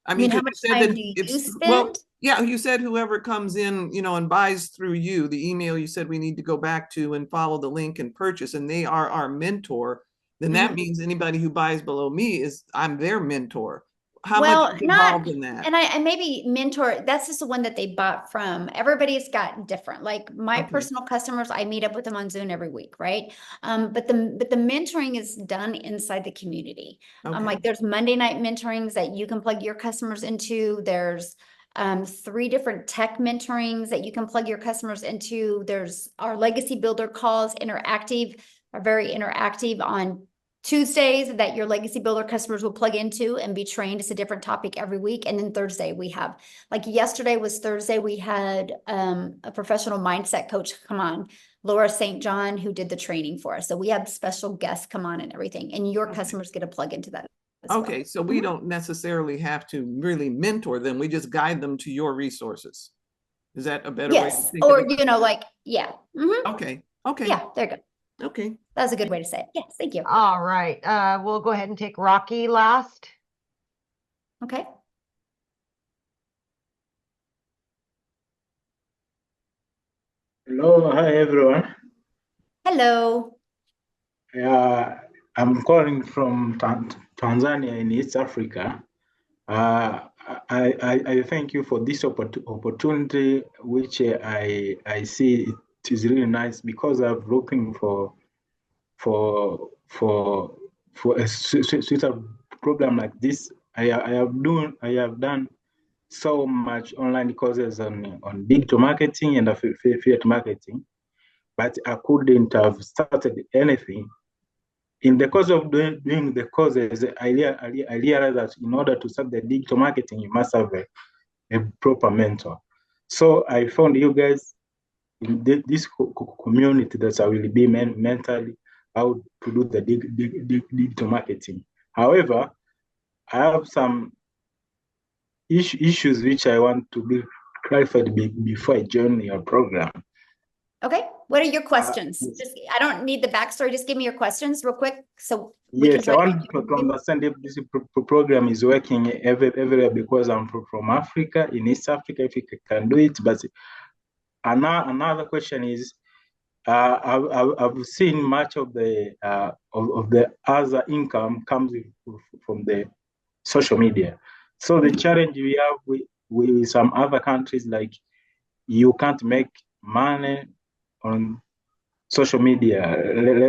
I mean, how 'cause much you said time that do you well, spend? yeah, you said whoever comes in, and buys through you, the email you said we need to go back to and follow the link and purchase, and they are our mentor, then that Mhm. means anybody who buys below me I'm their mentor. How Well, much is involved in that? and I maybe mentor, that's just the one that they bought from. Everybody's got different. Like my Okay. personal customers, I meet up with them on Zoom every week, right? But the mentoring is done inside the community. Okay. Like there's Monday night mentorings that you can plug your customers into. There's 3 different tech mentorings that you can plug your customers into. There's our legacy builder calls, are very interactive on Tuesdays that your legacy builder customers will plug into and be trained. It's a different topic every week. And then Thursday we have, like yesterday was Thursday, we had a professional mindset coach come on, Laura St. John, who did the training for us. So we have special guests come on and everything, and your customers get a plug into that as well. Okay, so we don't necessarily have to really mentor them. We just guide them to your resources. Is that a better way to Yes, think of or it? yeah. Mhm. Okay. Yeah, there you go. Okay. That's a good way to say it. Yes, thank you. All right. We'll go ahead and take Rocky last. Okay. Hello, hi everyone. Hello. I'm calling from Tanzania in East Africa. I thank you for this opportunity, which I see it is really nice because I'm looking for a suitable program like this. I have done so much online courses on digital marketing and affiliate marketing, but I couldn't have started anything. In the course of doing the courses, I realized that in order to start the digital marketing, you must have a proper mentor. So I found you guys in this community that I will be mentally how to do the digital marketing. However, I have some issues which I want to be clarified before I join your program. Okay, what are your questions? I don't need the backstory. Just give me your questions real quick. So yes, I want to understand if this program is working everywhere because I'm from Africa, in East Africa, if you can do it. But another question is, I've seen much of the other income comes from the social media. So the challenge we have with some other countries, like you can't make money on social media,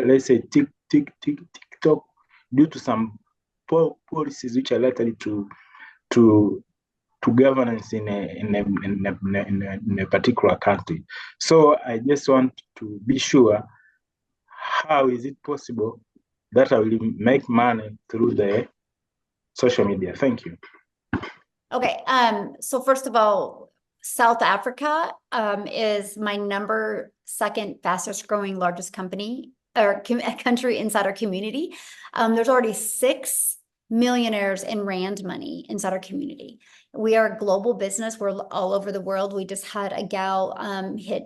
let's say TikTok, due to some policies which are likely to governance in a particular country. So I just want to be sure, how is it possible that I will make money through the social media? Thank you. Okay, so first of all, South Africa is my second fastest growing largest company or country inside our community. There's already 6 millionaires in Rand money inside our community. We are a global business. We're all over the world. We just had a gal hit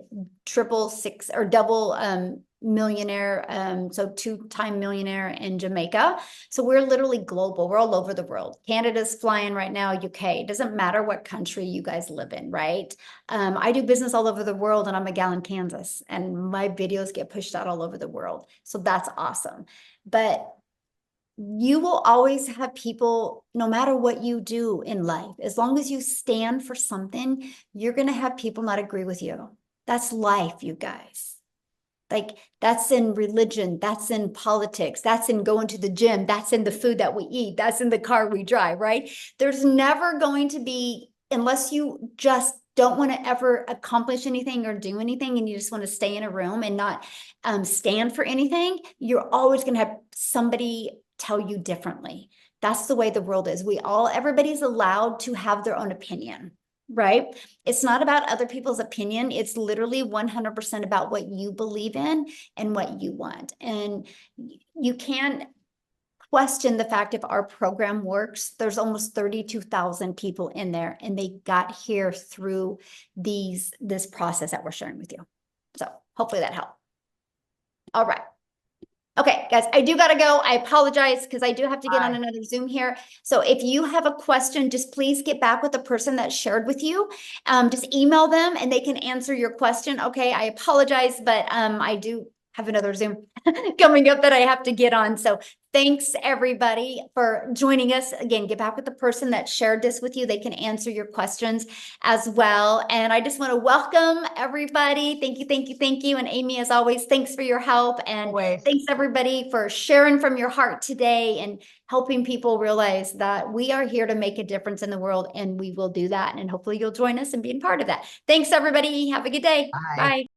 double millionaire, so 2-time millionaire in Jamaica. So we're literally global. We're all over the world. Canada's flying right now, UK. It doesn't matter what country you guys live in, right? I do business all over the world, and I'm a gal in Kansas, and my videos get pushed out all over the world. So that's awesome. But you will always have people, no matter what you do in life, as long as you stand for something, you're going to have people not agree with you. That's life, you guys. Like, that's in religion, that's in politics, that's in going to the gym, that's in the food that we eat, that's in the car we drive, right? There's never going to be, unless you just don't want to ever accomplish anything or do anything, and you just want to stay in a room and not stand for anything, you're always going to have somebody tell you differently. That's the way the world is. Everybody's allowed to have their own opinion, right? It's not about other people's opinion. It's literally 100% about what you believe in and what you want. And you can't question the fact if our program works. There's almost 32,000 people in there, and they got here through this process that we're sharing with you. So hopefully that helped. All right. Okay, guys, I do got to go. I apologize because I do have to get on another Zoom here. So if you have a question, just please get back with the person that shared with you. Just email them and they can answer your question. Okay, I apologize, but I do have another Zoom coming up that I have to get on. So thanks everybody for joining us. Again, get back with the person that shared this with you. They can answer your questions as well. And I just want to welcome everybody. Thank you, thank you, thank you. And Amy, as always, thanks for your help. And thanks everybody for sharing from your heart today and helping people realize that we are here to make a difference in the world, and we will do that. And hopefully you'll join us and be a part of that. Thanks everybody. Have a good day. Bye.